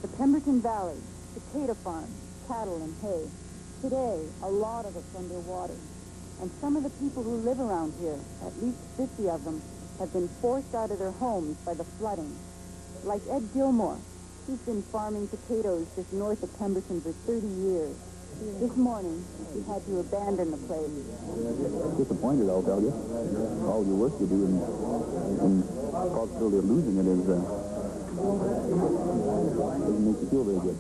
The Pemberton Valley, potato farms, cattle, and hay. Today, a lot of it's underwater. And some of the people who live around here, at least 50 of them, have been forced out of their homes by the flooding. Like Ed Gilmore. He's been farming potatoes just north of Pemberton for 30 years. This morning, he had to abandon the place. Disappointed, I'll tell you. All your work you do and possibility of losing it is, doesn't make you feel very good.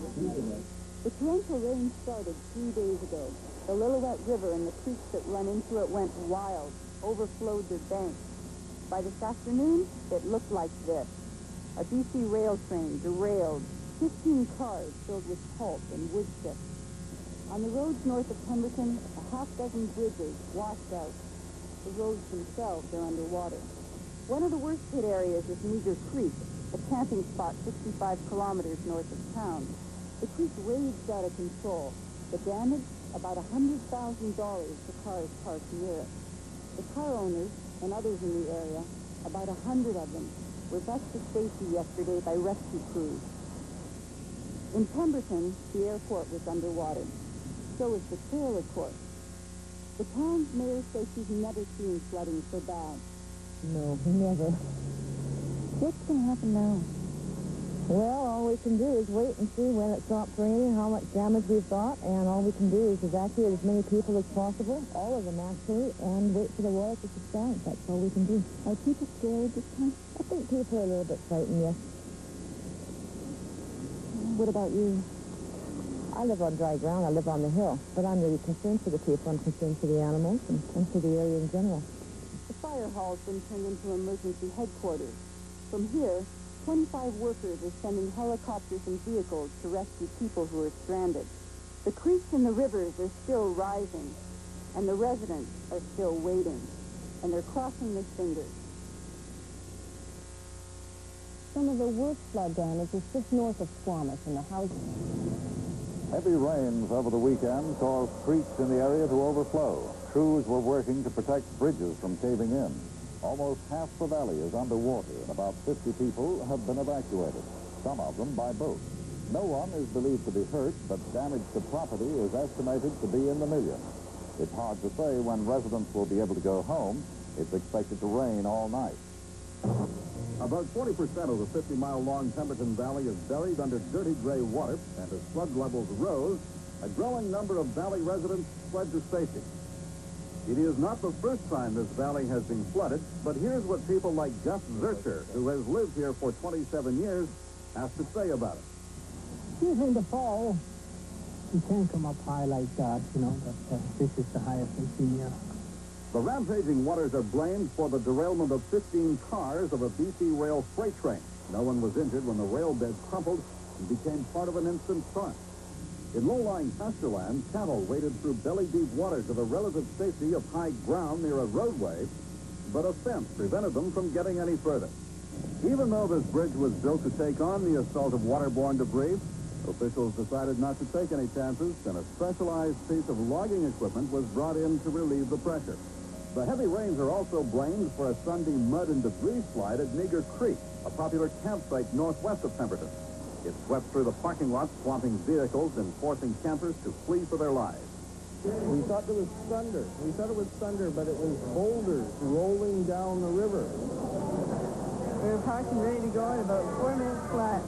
The torrential rain started 3 days ago. The Lillooet River and the creeks that run into it went wild, overflowed their banks. By this afternoon, it looked like this. A BC rail train derailed, 15 cars filled with pulp and wood chips. On the roads north of Pemberton, a half-dozen bridges washed out. The roads themselves are underwater. One of the worst hit areas is Meager Creek, a camping spot 65 kilometers north of town. The creek raged out of control. The damage, about $100,000 to cars parked near it. The car owners and others in the area, about 100 of them, were rushed to safety yesterday by rescue crews. In Pemberton, the airport was underwater. So was the trailer court. The town's mayor says she's never seen flooding so bad. No, never. What's going to happen now? Well, all we can do is wait and see when it stops raining, how much damage we've got, and all we can do is evacuate as many people as possible, all of them actually, and wait for the water to subside. That's all we can do. Are people scared this time? I think people are a little bit frightened, yes. What about you? I live on dry ground. I live on the hill. But I'm really concerned for the people. I'm concerned for the animals and for the area in general. The fire hall's been turned into emergency headquarters. From here, 25 workers are sending helicopters and vehicles to rescue people who are stranded. The creeks and the rivers are still rising, and the residents are still waiting, and they're crossing their fingers. Some of the worst flood damage is just north of Squamish in the houses. Heavy rains over the weekend caused creeks in the area to overflow. Crews were working to protect bridges from caving in. Almost half the valley is underwater, and about 50 people have been evacuated, some of them by boat. No one is believed to be hurt, but damage to property is estimated to be in the millions. It's hard to say when residents will be able to go home. It's expected to rain all night. About 40% of the 50-mile-long Pemberton Valley is buried under dirty gray water, and as flood levels rose, a growing number of valley residents fled to safety. It is not the first time this valley has been flooded, but here's what people like Gus Zurcher, who has lived here for 27 years, have to say about it. In the fall, you can't come up high like that, you know, but this is the highest I've seen here. The rampaging waters are blamed for the derailment of 15 cars of a BC rail freight train. No one was injured when the rail bed crumpled and became part of an instant torrent. In low-lying pasture land, cattle waded through belly-deep water to the relative safety of high ground near a roadway, but a fence prevented them from getting any further. Even though this bridge was built to take on the assault of waterborne debris, officials decided not to take any chances, and a specialized piece of logging equipment was brought in to relieve the pressure. The heavy rains are also blamed for a Sunday mud and debris slide at Meager Creek, a popular campsite northwest of Pemberton. It swept through the parking lot, swamping vehicles and forcing campers to flee for their lives. We thought it was thunder. We thought it was thunder, but it was boulders rolling down the river. We were parked and ready to go in about 4 minutes flat.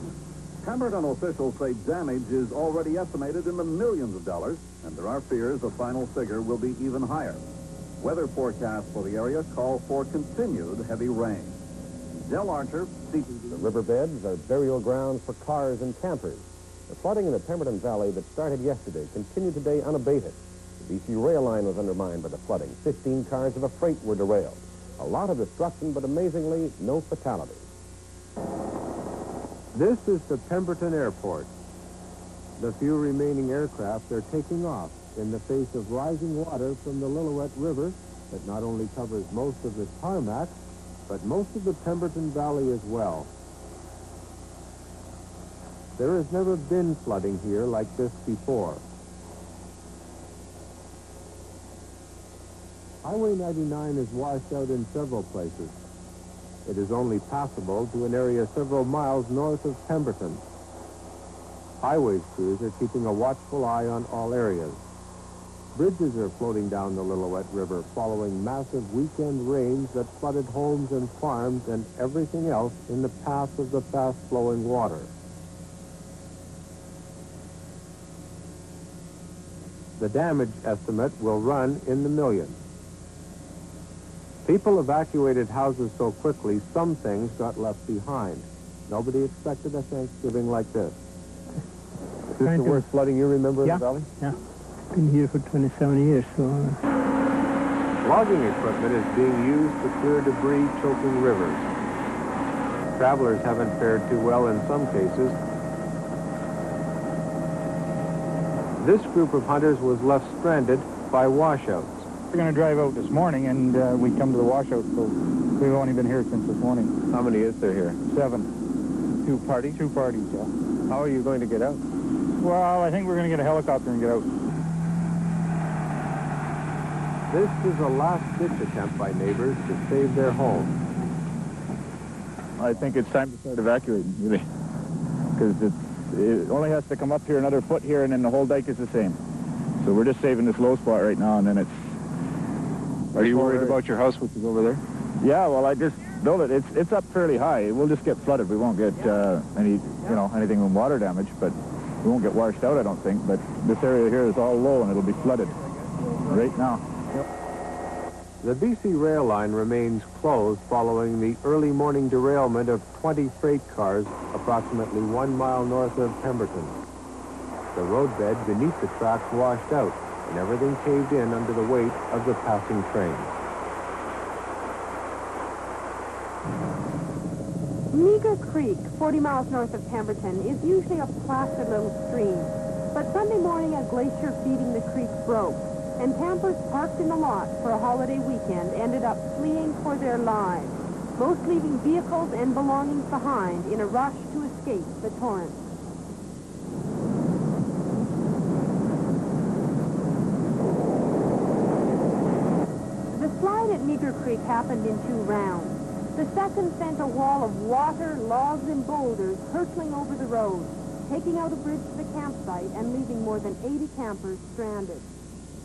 Pemberton officials say damage is already estimated in the millions of dollars, and there are fears the final figure will be even higher. Weather forecasts for the area call for continued heavy rain. Del Archer, CTV. The riverbeds are burial grounds for cars and campers. The flooding in the Pemberton Valley that started yesterday continued today unabated. The BC rail line was undermined by the flooding. 15 cars of a freight were derailed. A lot of destruction, but amazingly, no fatalities. This is the Pemberton Airport. The few remaining aircraft are taking off in the face of rising water from the Lillooet River that not only covers most of the tarmac, but most of the Pemberton Valley as well. There has never been flooding here like this before. Highway 99 is washed out in several places. It is only passable to an area several miles north of Pemberton. Highways crews are keeping a watchful eye on all areas. Bridges are floating down the Lillooet River following massive weekend rains that flooded homes and farms and everything else in the path of the fast-flowing water. The damage estimate will run in the millions. People evacuated houses so quickly, some things got left behind. Nobody expected a Thanksgiving like this. Is this the worst flooding you remember in the valley? Yeah. Been here for 27 years, so... Logging equipment is being used to clear debris choking rivers. Travelers haven't fared too well in some cases. This group of hunters was left stranded by washouts. We're going to drive out this morning, and we come to the washout, so we've only been here since this morning. How many is there here? 7. 2 parties? 2 parties, yeah. How are you going to get out? Well, I think we're going to get a helicopter and get out. This is a last-ditch attempt by neighbors to save their homes. I think it's time to start evacuating, really, because it only has to come up here another foot here, and then the whole dike is the same. So we're just saving this low spot right now, and then it's... Are you worried about your house, which is over there? Yeah, well, I just built it. It's up fairly high. We'll just get flooded. We won't get anything with water damage, but we won't get washed out, I don't think. But this area here is all low, and it'll be flooded right now. The BC rail line remains closed following the early morning derailment of 20 freight cars approximately 1 mile north of Pemberton. The roadbed beneath the tracks washed out, and everything caved in under the weight of the passing trains. Meager Creek, 40 miles north of Pemberton, is usually a placid little stream. But Sunday morning, a glacier feeding the creek broke, and campers parked in the lot for a holiday weekend ended up fleeing for their lives, most leaving vehicles and belongings behind in a rush to escape the torrent. The slide at Meager Creek happened in 2 rounds. The second sent a wall of water, logs, and boulders hurtling over the road, taking out a bridge to the campsite and leaving more than 80 campers stranded.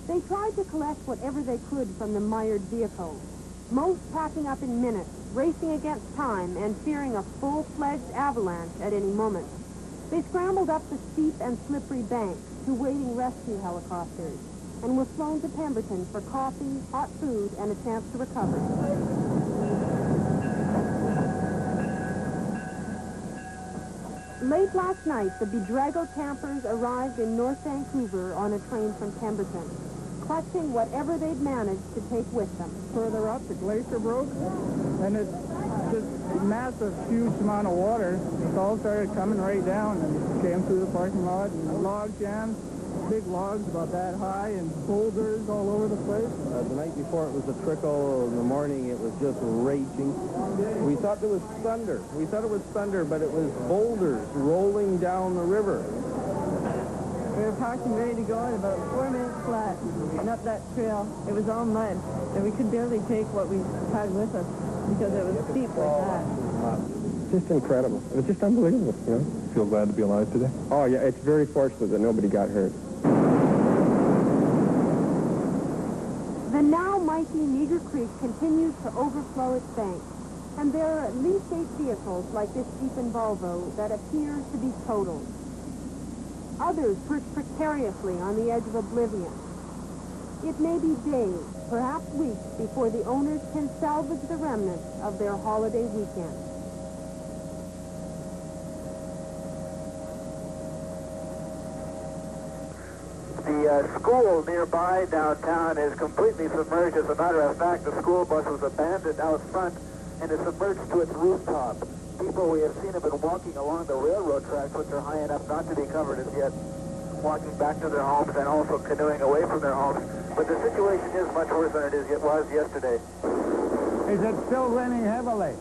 They tried to collect whatever they could from the mired vehicles, most packing up in minutes, racing against time and fearing a full-fledged avalanche at any moment. They scrambled up the steep and slippery banks to waiting rescue helicopters and were flown to Pemberton for coffee, hot food, and a chance to recover. Late last night, the bedraggled campers arrived in North Vancouver on a train from Pemberton, clutching whatever they'd managed to take with them. Further up, the glacier broke, and it's just a massive, huge amount of water. It all started coming right down and came through the parking lot, and log jams, big logs about that high, and boulders all over the place. The night before it was a trickle. In the morning it was just raging. We thought there was thunder. We thought it was thunder, but it was boulders rolling down the river. We were parked and ready to go in about 4 minutes flat, and up that trail, it was all mud, and we could barely take what we had with us because it was steep like that. Just incredible. It was just unbelievable, you know. Feel glad to be alive today? Oh, yeah, it's very fortunate that nobody got hurt. The now mighty Meager Creek continues to overflow its banks, and there are at least 8 vehicles like this Jeep and Volvo that appear to be totaled. Others perch precariously on the edge of oblivion. It may be days, perhaps weeks, before the owners can salvage the remnants of their holiday weekend. The school nearby downtown is completely submerged. As a matter of fact, the school bus was abandoned out front and is submerged to its rooftop. People we have seen have been walking along the railroad tracks, which are high enough not to be covered as yet, walking back to their homes and also canoeing away from their homes. But the situation is much worse than it was yesterday. Is it still raining heavily?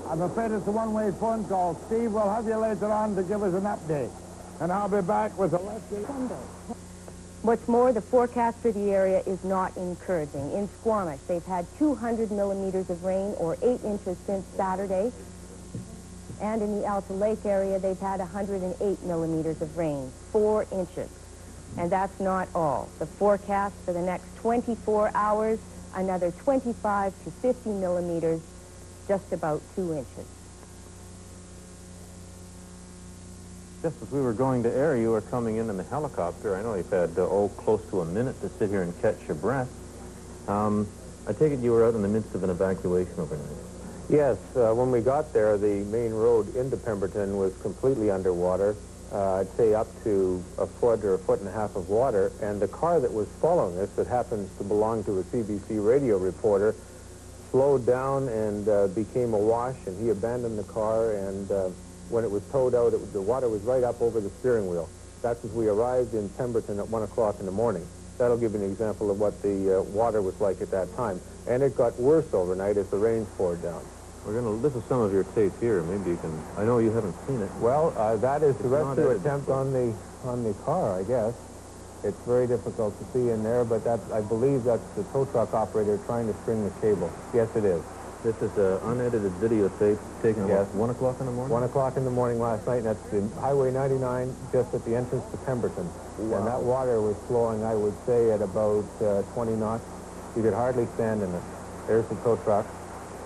I'm afraid it's a one-way phone call. Steve, we'll have you later on to give us an update. And I'll be back with a lesson. What's more, the forecast for the area is not encouraging. In Squamish, they've had 200 millimeters of rain, or 8 inches since Saturday. And in the Alta Lake area, they've had 108 millimeters of rain, 4 inches. And that's not all. The forecast for the next 24 hours, another 25 to 50 millimeters, just about 2 inches. Just as we were going to air, you were coming in the helicopter. I know you've had, close to a minute to sit here and catch your breath. I take it you were out in the midst of an evacuation overnight. Yes, when we got there, the main road into Pemberton was completely underwater. I'd say up to a foot or a foot and a half of water. And the car that was following us, that happens to belong to a CBC radio reporter, slowed down and became awash, and he abandoned the car, and when it was towed out, the water was right up over the steering wheel. That's as we arrived in Pemberton at 1 o'clock in the morning. That'll give you an example of what the water was like at that time. And it got worse overnight as the rains poured down. This is some of your tape here. Maybe you can, I know you haven't seen it. Well, that is the rescue attempt on the car, I guess. It's very difficult to see in there, but I believe that's the tow truck operator trying to string the cable. Yes, it is. This is an unedited videotape taken at 1 o'clock in the morning? 1 o'clock in the morning last night, and that's the Highway 99 just at the entrance to Pemberton. Wow. And that water was flowing, I would say, at about 20 knots. You could hardly stand in it. There's the tow truck.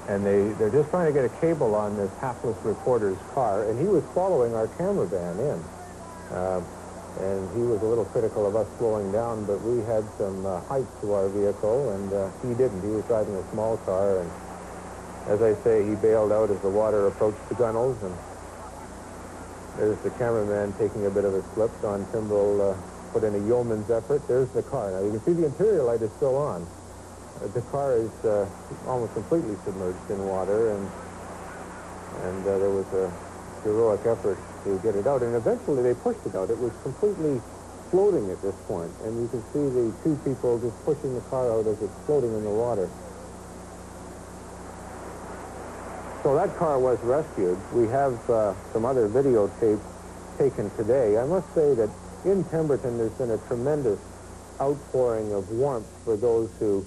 And they're just trying to get a cable on this hapless reporter's car, and he was following our camera van in. And he was a little critical of us slowing down, but we had some height to our vehicle, and he didn't. He was driving a small car, and as I say, he bailed out as the water approached the gunnels, and there's the cameraman taking a bit of a slip. Don Timbrell put in a yeoman's effort. There's the car. Now, you can see the interior light is still on. The car is almost completely submerged in water, and there was a heroic effort to get it out, and eventually they pushed it out. It was completely floating at this point, and you can see the two people just pushing the car out as it's floating in the water. So that car was rescued. We have some other videotape taken today. I must say that in Pemberton there's been a tremendous outpouring of warmth for those who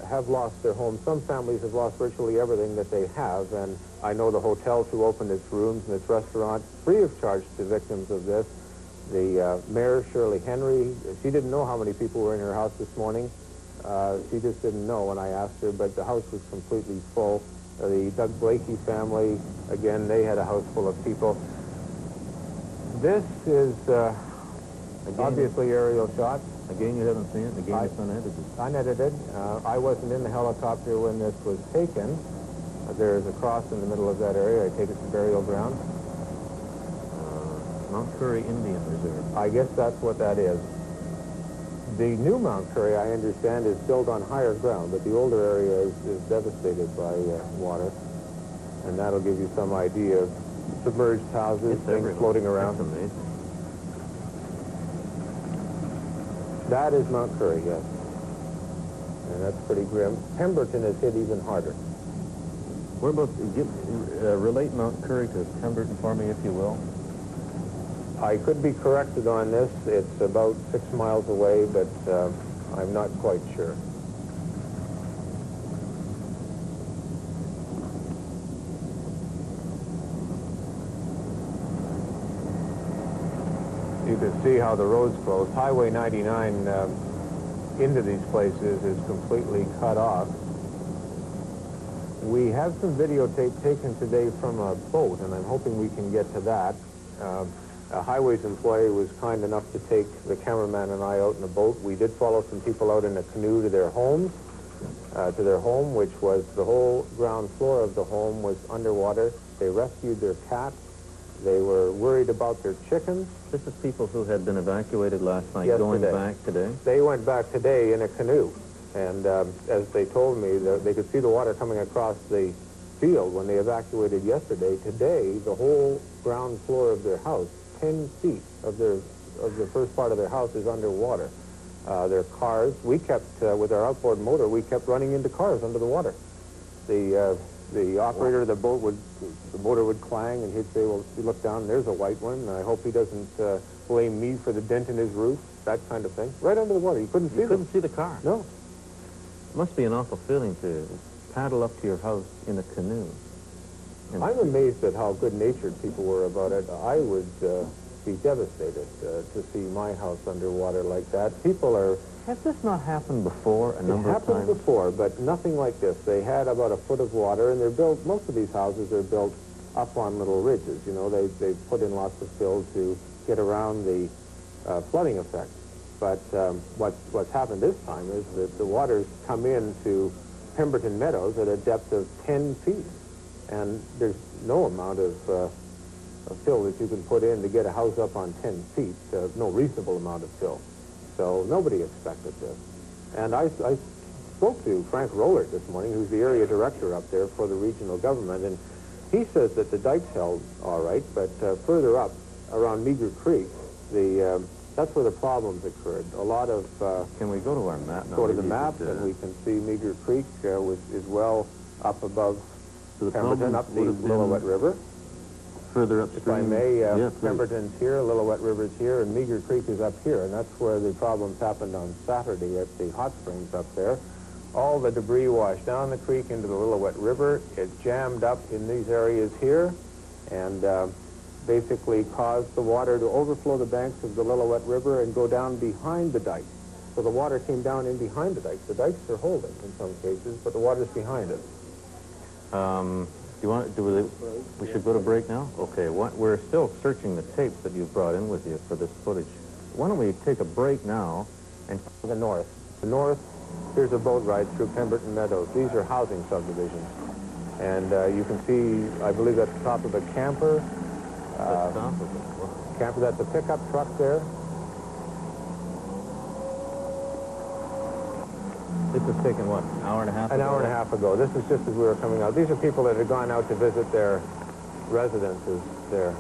have lost their homes. Some families have lost virtually everything that they have, and I know the hotel who opened its rooms and its restaurant free of charge to victims of this. The mayor, Shirley Henry, she didn't know how many people were in her house this morning. She just didn't know when I asked her, but the house was completely full. The Doug Blakey family, again, they had a house full of people. This is obviously aerial shot. Again, you haven't seen it? Again, it's unedited? Unedited. I wasn't in the helicopter when this was taken. There's a cross in the middle of that area. I take it to burial ground. Mount Currie Indian Reserve. I guess that's what that is. The new Mount Currie, I understand, is built on higher ground, but the older area is devastated by water. And that'll give you some idea of submerged houses, things floating around. That's amazing. That is Mount Currie, yes. And that's pretty grim. Pemberton is hit even harder. What about, relate Mount Currie to Pemberton for me, if you will? I could be corrected on this. It's about 6 miles away, but I'm not quite sure. You can see how the road's closed. Highway 99 into these places is completely cut off. We have some videotape taken today from a boat, and I'm hoping we can get to that. A highways employee was kind enough to take the cameraman and I out in a boat. We did follow some people out in a canoe to their homes, which was the whole ground floor of the home was underwater. They rescued their cats. They were worried about their chickens. This is people who had been evacuated last night, going back today? They went back today in a canoe. And as they told me, they could see the water coming across the field when they evacuated yesterday. Today, the whole ground floor of their house, 10 feet of the first part of their house is underwater. Their cars, we kept, with our outboard motor, we kept running into cars under the water. The operator of the boat the motor would clang, and he'd say, well, you look down, there's a white one, and I hope he doesn't blame me for the dent in his roof, that kind of thing. Right under the water, you couldn't see them. You couldn't see the car? No. It must be an awful feeling to paddle up to your house in a canoe. I'm amazed at how good-natured people were about it. I would be devastated to see my house underwater like that. People are... Has this not happened before a number of times? It happened before, but nothing like this. They had about a foot of water, and they're built, most of these houses are built up on little ridges. You know, they put in lots of fill to get around the flooding effect. But what's happened this time is that the water's come into Pemberton Meadows at a depth of 10 feet. And there's no amount of fill that you can put in to get a house up on 10 feet, no reasonable amount of fill. So nobody expected this. And I spoke to Frank Rollert this morning, who's the area director up there for the regional government, and he says that the dikes held all right, but further up around Meager Creek, that's where the problems occurred. A lot of... Can we go to our map now? Go to the map, and we can see Meager Creek is well up above Pemberton, up the Lillooet River. Further upstream. If I may, yeah, Pemberton's here, Lillooet River's here, and Meager Creek is up here, and that's where the problems happened on Saturday at the hot springs up there. All the debris washed down the creek into the Lillooet River. It jammed up in these areas here, and basically caused the water to overflow the banks of the Lillooet River and go down behind the dike. So the water came down in behind the dikes. The dikes are holding in some cases, but the water's behind it. We should go to break now? Okay, we're still searching the tapes that you've brought in with you for this footage. Why don't we take a break now and... The north. The north, here's a boat ride through Pemberton Meadows. These are housing subdivisions. And you can see, I believe that's the top of a camper. Camper, that's a pickup truck there. This was taken, what, an hour and a half ago? An hour and a half ago. This is just as we were coming out. These are people that had gone out to visit their residences there.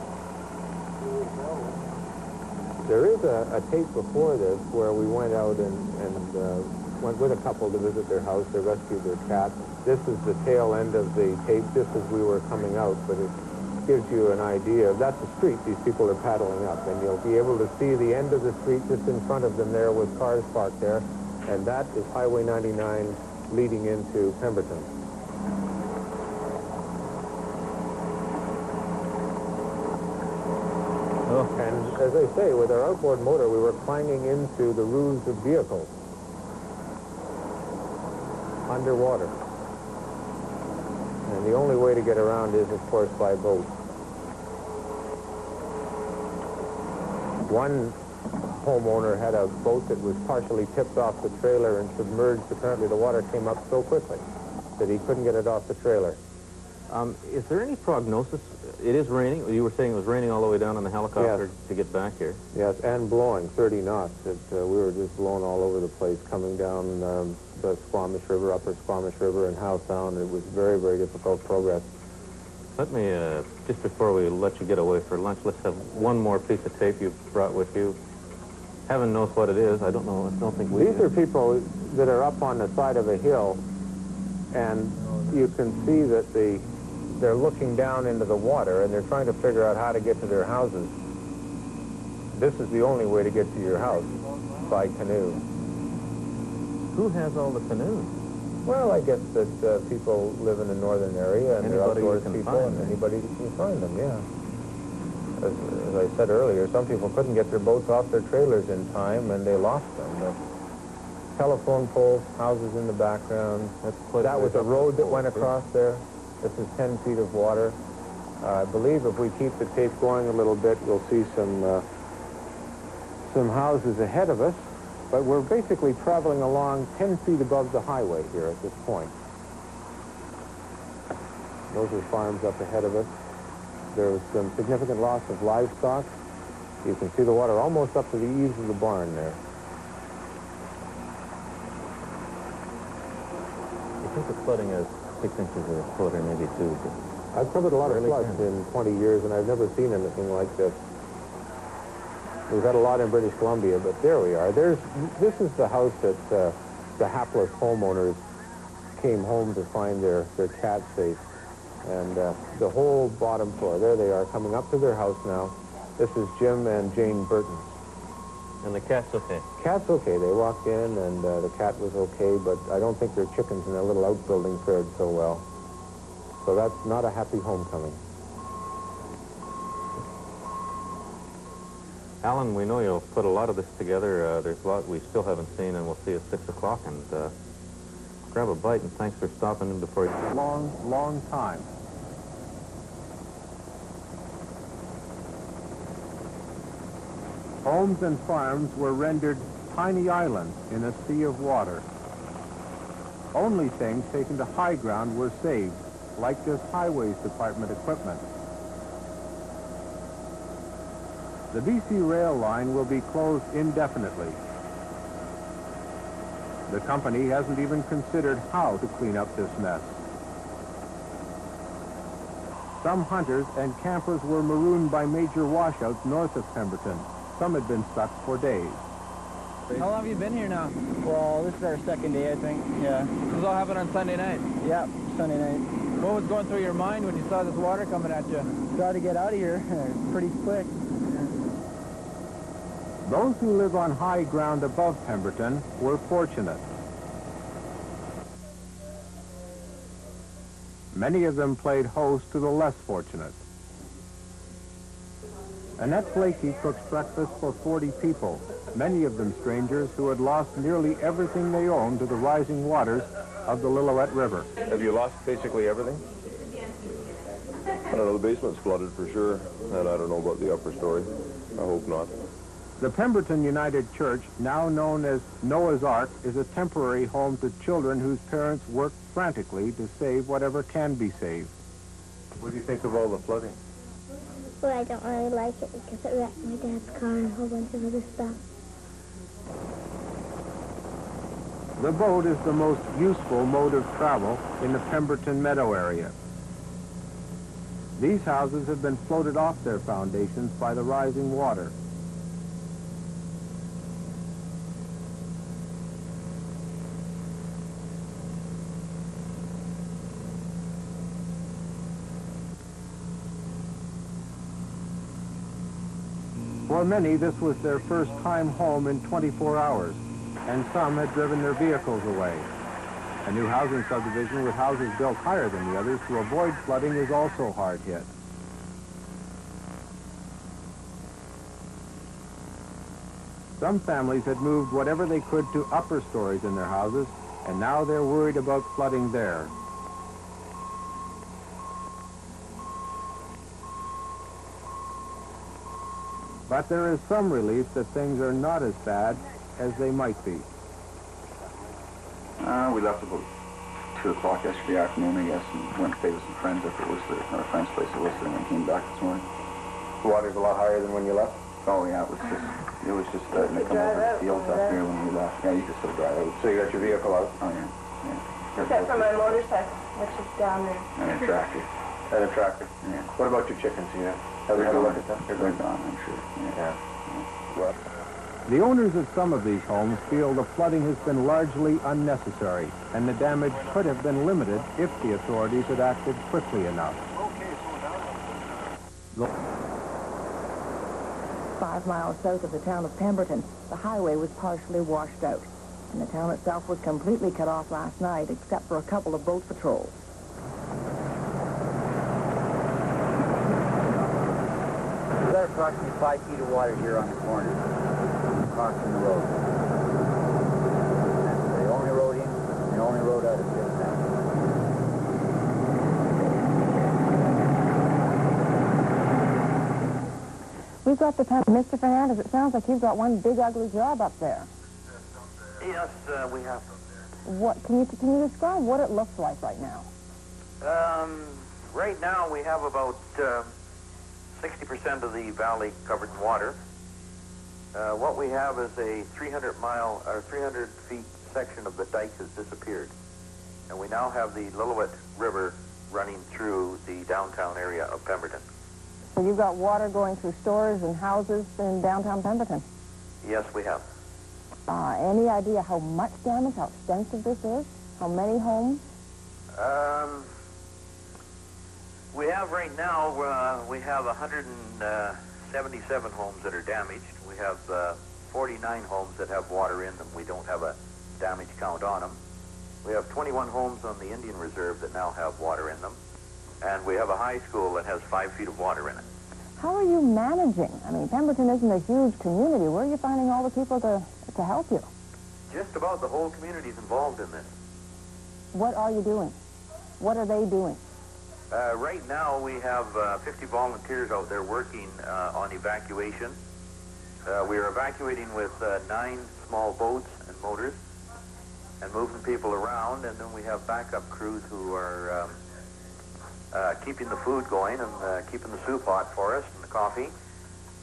There is a tape before this where we went out and went with a couple to visit their house. They rescued their cat. This is the tail end of the tape just as we were coming out, but it gives you an idea. That's the street these people are paddling up, and you'll be able to see the end of the street just in front of them there with cars parked there. And that is Highway 99 leading into Pemberton. Oh. And as I say, with our outboard motor, we were climbing into the roofs of vehicles underwater. And the only way to get around is, of course, by boat. One homeowner had a boat that was partially tipped off the trailer and submerged. Apparently the water came up so quickly that he couldn't get it off the trailer. Is there any prognosis? It is raining. You were saying it was raining all the way down on the helicopter to get back here. Yes, and blowing 30 knots. We were just blown all over the place coming down the Squamish River, upper Squamish River and Howe Sound. It was very, very difficult progress. Let me, just before we let you get away for lunch, let's have one more piece of tape you brought with you. Heaven knows what it is. I don't know. I don't think we... These are people that are up on the side of a hill, and you can see that they're looking down into the water, and they're trying to figure out how to get to their houses. This is the only way to get to your house, by canoe. Who has all the canoes? Well, I guess that people live in the northern area, and they're outdoors people, and anybody can find them, yeah. As I said earlier, some people couldn't get their boats off their trailers in time, and they lost them. The telephone poles, houses in the background. That was a road that went across there. This is 10 feet of water. I believe if we keep the tape going a little bit, we'll see some houses ahead of us. But we're basically traveling along 10 feet above the highway here at this point. Those are farms up ahead of us. There was some significant loss of livestock. You can see the water almost up to the eaves of the barn there. I think the flooding is 6 inches of a foot or maybe 2. I've covered a lot of floods in 20 years, and I've never seen anything like this. We've had a lot in British Columbia, but there we are. This is the house that the hapless homeowners came home to find their cat safe. And the whole bottom floor, there they are, coming up to their house now. This is Jim and Jane Burton. And the cat's okay? Cat's okay. They walked in, and the cat was okay, but I don't think their chickens in their little outbuilding fared so well. So that's not a happy homecoming. Alan, we know you'll put a lot of this together. There's a lot we still haven't seen, and we'll see at 6 o'clock. And grab a bite, and thanks for stopping in before you... Long time. Homes and farms were rendered tiny islands in a sea of water. Only things taken to high ground were saved, like this Highways Department equipment. The BC rail line will be closed indefinitely. The company hasn't even considered how to clean up this mess. Some hunters and campers were marooned by major washouts north of Pemberton. Some had been stuck for days. How long have you been here now? Well, this is our second day, I think. Yeah. This all happened on Sunday night? Yeah, Sunday night. What was going through your mind when you saw this water coming at you? Try to get out of here pretty quick. Those who live on high ground above Pemberton were fortunate. Many of them played host to the less fortunate. Annette Blakey cooks breakfast for 40 people, many of them strangers who had lost nearly everything they owned to the rising waters of the Lillooet River. Have you lost basically everything? I don't know, the basement's flooded for sure, and I don't know about the upper story. I hope not. The Pemberton United Church, now known as Noah's Ark, is a temporary home to children whose parents work frantically to save whatever can be saved. What do you think of all the flooding? Well, I don't really like it because it wrecked my dad's car and a whole bunch of other stuff. The boat is the most useful mode of travel in the Pemberton Meadow area. These houses have been floated off their foundations by the rising water. For many, this was their first time home in 24 hours, and some had driven their vehicles away. A new housing subdivision with houses built higher than the others to avoid flooding is also hard hit. Some families had moved whatever they could to upper stories in their houses, and now they're worried about flooding there. But there is some relief that things are not as bad as they might be. We left about 2 o'clock yesterday afternoon, I guess, and went to stay with some friends up at Whistler, our friend's place at Whistler, and then came back this morning. The water's a lot higher than when you left? Oh, yeah, it was just starting to come over the fields up here when we left. Yeah, you can still drive out. So you got your vehicle out? Oh, yeah. Except for my motorcycle, which is down there. And a tractor. And a tractor? Yeah. What about your chickens? Have you had a look at them? They're gone, I'm sure. Yeah. Well, The owners of some of these homes feel the flooding has been largely unnecessary, and the damage could have been limited if the authorities had acted quickly enough. 5 miles south of the town of Pemberton, the highway was partially washed out, and the town itself was completely cut off last night, except for a couple of boat patrols. We've got approximately 5 feet of water here on the corner, crossing the road. That's the only road in and the only road out of this town. We've got the town. Mr. Fernandez, it sounds like you've got one big ugly job up there. Yes, we have. What can you describe what it looks like right now? Right now we have about 60% of the valley covered in water. What we have is a 300 feet section of the dike has disappeared. And we now have the Lillooet River running through the downtown area of Pemberton. So you've got water going through stores and houses in downtown Pemberton? Yes, we have. Any idea how much damage, how extensive this is? How many homes? We have right now, we have 177 homes that are damaged. We have 49 homes that have water in them. We don't have a damage count on them. We have 21 homes on the Indian Reserve that now have water in them. And we have a high school that has 5 feet of water in it. How are you managing? I mean, Pemberton isn't a huge community. Where are you finding all the people to help you? Just about the whole community is involved in this. What are you doing? What are they doing? Right now, we have 50 volunteers out there working on evacuation. We are evacuating with 9 small boats and motors and moving people around, and then we have backup crews who are keeping the food going and keeping the soup hot for us and the coffee.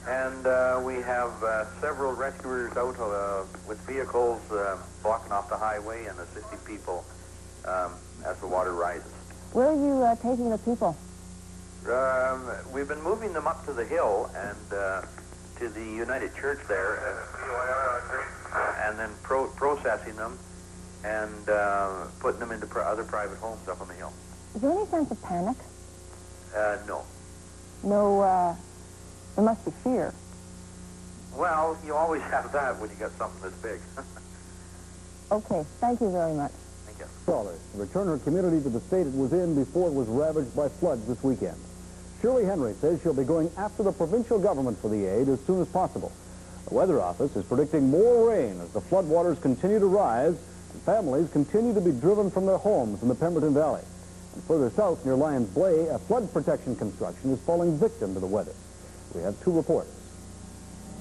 And we have several rescuers out with vehicles blocking off the highway and assisting people as the water rises. Where are you taking the people? We've been moving them up to the hill and to the United Church there, and then processing them and putting them into other private homes up on the hill. Is there any sense of panic? No. No, there must be fear. Well, you always have that when you got something this big. Okay, thank you very much. Thank you. To return her community to the state it was in before it was ravaged by floods this weekend. Shirley Henry says she'll be going after the provincial government for the aid as soon as possible. The Weather Office is predicting more rain as the floodwaters continue to rise and families continue to be driven from their homes in the Pemberton Valley. And further south near Lyons Bay, a flood protection construction is falling victim to the weather. We have 2 reports.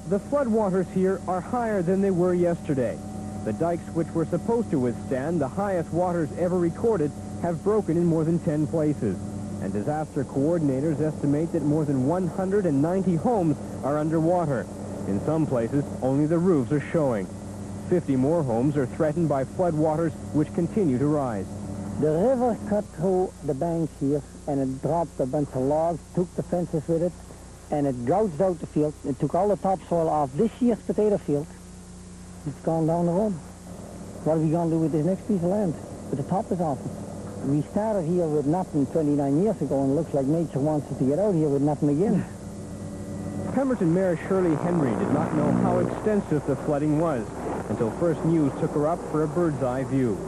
The floodwaters here are higher than they were yesterday. The dikes, which were supposed to withstand the highest waters ever recorded, have broken in more than 10 places. And disaster coordinators estimate that more than 190 homes are underwater. In some places, only the roofs are showing. 50 more homes are threatened by floodwaters, which continue to rise. The river cut through the banks here, and it dropped a bunch of logs, took the fences with it, and it gouged out the field. It took all the topsoil off this year's potato field. It's gone down the road. What are we going to do with this next piece of land? But the top is off. We started here with nothing 29 years ago, and it looks like nature wants us to get out here with nothing again. Pemberton Mayor Shirley Henry did not know how extensive the flooding was until First News took her up for a bird's-eye view.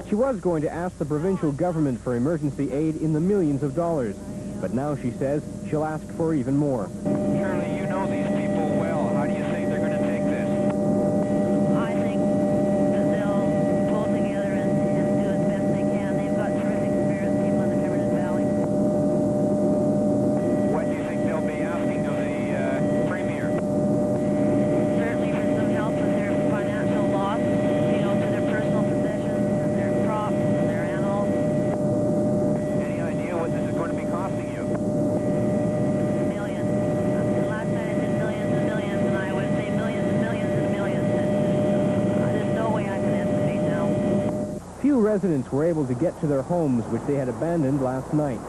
She was going to ask the provincial government for emergency aid in the millions of dollars, but now she says she'll ask for even more. Shirley, you know these people well. How do you think they're going to take this? I think that they'll pull together and do as best they can. They've got terrific experienced people in the Pemberton Valley. What do you think they'll be asking of the Premier? Certainly for some help with their financial loss, you know, to their personal possessions and their crops and their animals. Any idea what this is going to be costing you? Millions. Last night I did millions and millions, and I would say millions and millions and millions. There's no way I can estimate now. Few residents were able to get to their homes, which they had abandoned last night.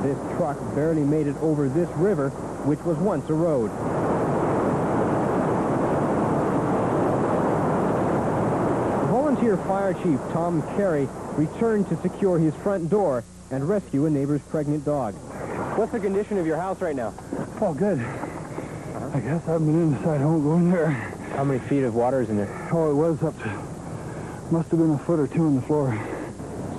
This truck barely made it over this river, which was once a road. Volunteer Fire Chief Tom Carey returned to secure his front door and rescue a neighbor's pregnant dog. What's the condition of your house right now? Oh, good. I guess I've been inside. I won't go in there. How many feet of water is in there? Oh, it was up to... must have been a foot or 2 on the floor.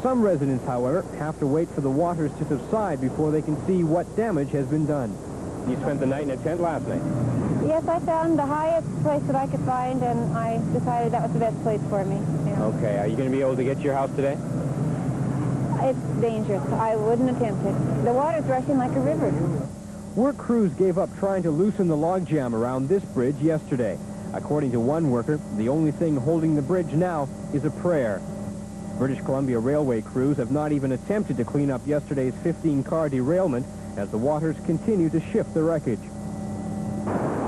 Some residents, however, have to wait for the waters to subside before they can see what damage has been done. You spent the night in a tent last night? Yes, I found the highest place that I could find, and I decided that was the best place for me. Yeah. Okay, are you going to be able to get to your house today? It's dangerous. I wouldn't attempt it. The water's rushing like a river. Work crews gave up trying to loosen the logjam around this bridge yesterday. According to one worker, the only thing holding the bridge now is a prayer. British Columbia Railway crews have not even attempted to clean up yesterday's 15-car derailment as the waters continue to shift the wreckage.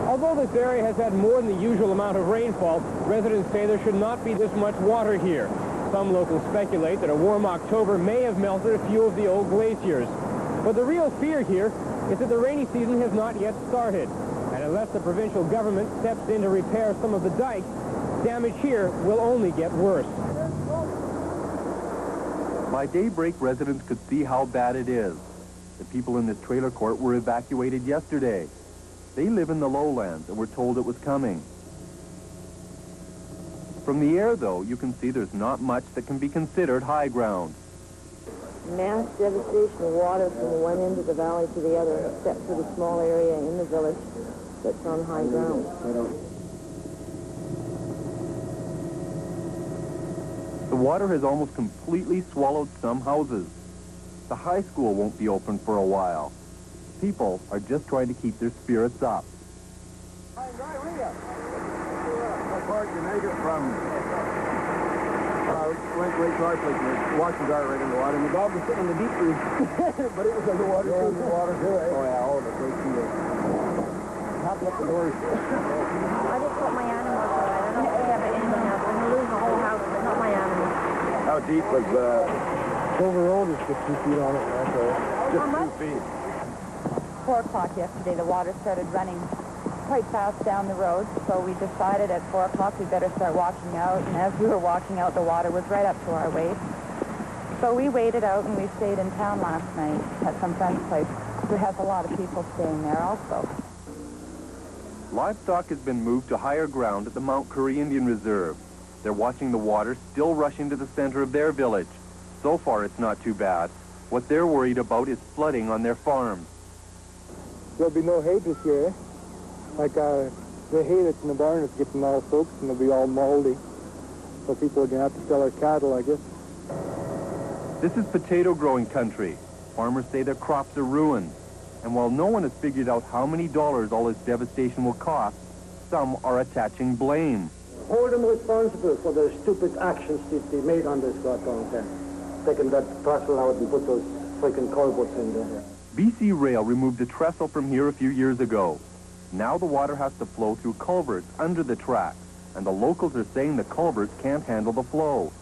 Although this area has had more than the usual amount of rainfall, residents say there should not be this much water here. Some locals speculate that a warm October may have melted a few of the old glaciers. But the real fear here is that the rainy season has not yet started. And unless the provincial government steps in to repair some of the dikes, damage here will only get worse. By daybreak, residents could see how bad it is. The people in this trailer court were evacuated yesterday. They live in the lowlands and were told it was coming. From the air, though, you can see there's not much that can be considered high ground. Mass devastation of water from one end of the valley to the other, except for the small area in the village that's on high ground. The water has almost completely swallowed some houses. The high school won't be open for a while. People are just trying to keep their spirits up. What part you make it from? Went right across like the washing guard right in the water, and the dog was sitting in the deep freeze. But it was underwater. Oh, yeah, all the great deal. Hop up the doors. I just put my animals in. I don't know if we have anything else. I'm going to lose the whole house, but not my animals. How deep was Silver Road is just 2 feet on it. That's all. Just 2 feet. 4 o'clock yesterday, the water started running quite fast down the road, so we decided at 4 o'clock we'd better start walking out, and as we were walking out, the water was right up to our waist. So we waited out, and we stayed in town last night at some friend's place, who has a lot of people staying there also. Livestock has been moved to higher ground at the Mount Currie Indian Reserve. They're watching the water still rush into the center of their village. So far, it's not too bad. What they're worried about is flooding on their farms. There'll be no hay this year, eh? Like the hay that's in the barn is getting all soaked and it'll be all moldy. So people are going to have to sell their cattle, I guess. This is potato growing country. Farmers say their crops are ruined. And while no one has figured out how many dollars all this devastation will cost, some are attaching blame. Hold them responsible for the stupid actions that they made on this goddamn thing. Taking that trestle out and put those freaking culverts in there. BC Rail removed a trestle from here a few years ago. Now the water has to flow through culverts under the tracks, and the locals are saying the culverts can't handle the flow.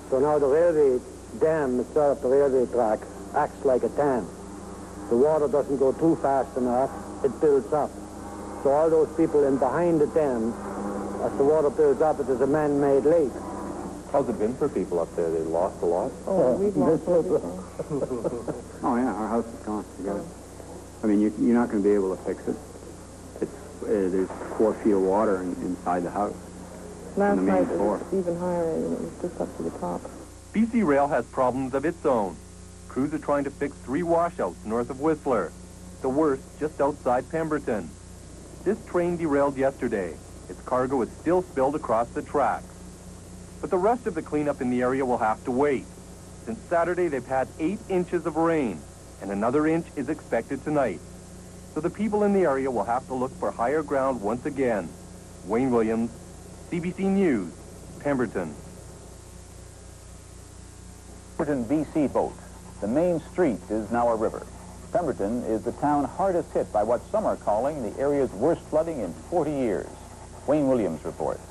So now the railway dam instead of the railway track acts like a dam. The water doesn't go too fast enough, it builds up. So all those people in behind the dam, as the water builds up, it is a man-made lake. How's it been for people up there? They lost a lot? Oh, we've lost everything. Oh, yeah, our house is gone. I mean, you're not going to be able to fix it. There's 4 feet of water inside the house. Last night it was even higher, and it was just up to the top. BC Rail has problems of its own. Crews are trying to fix 3 washouts north of Whistler. The worst just outside Pemberton. This train derailed yesterday. Its cargo is still spilled across the tracks. But the rest of the cleanup in the area will have to wait. Since Saturday, they've had 8 inches of rain, and another inch is expected tonight. So the people in the area will have to look for higher ground once again. Wayne Williams, CBC News, Pemberton. Pemberton, BC boat. The main street is now a river. Pemberton is the town hardest hit by what some are calling the area's worst flooding in 40 years. Wayne Williams reports.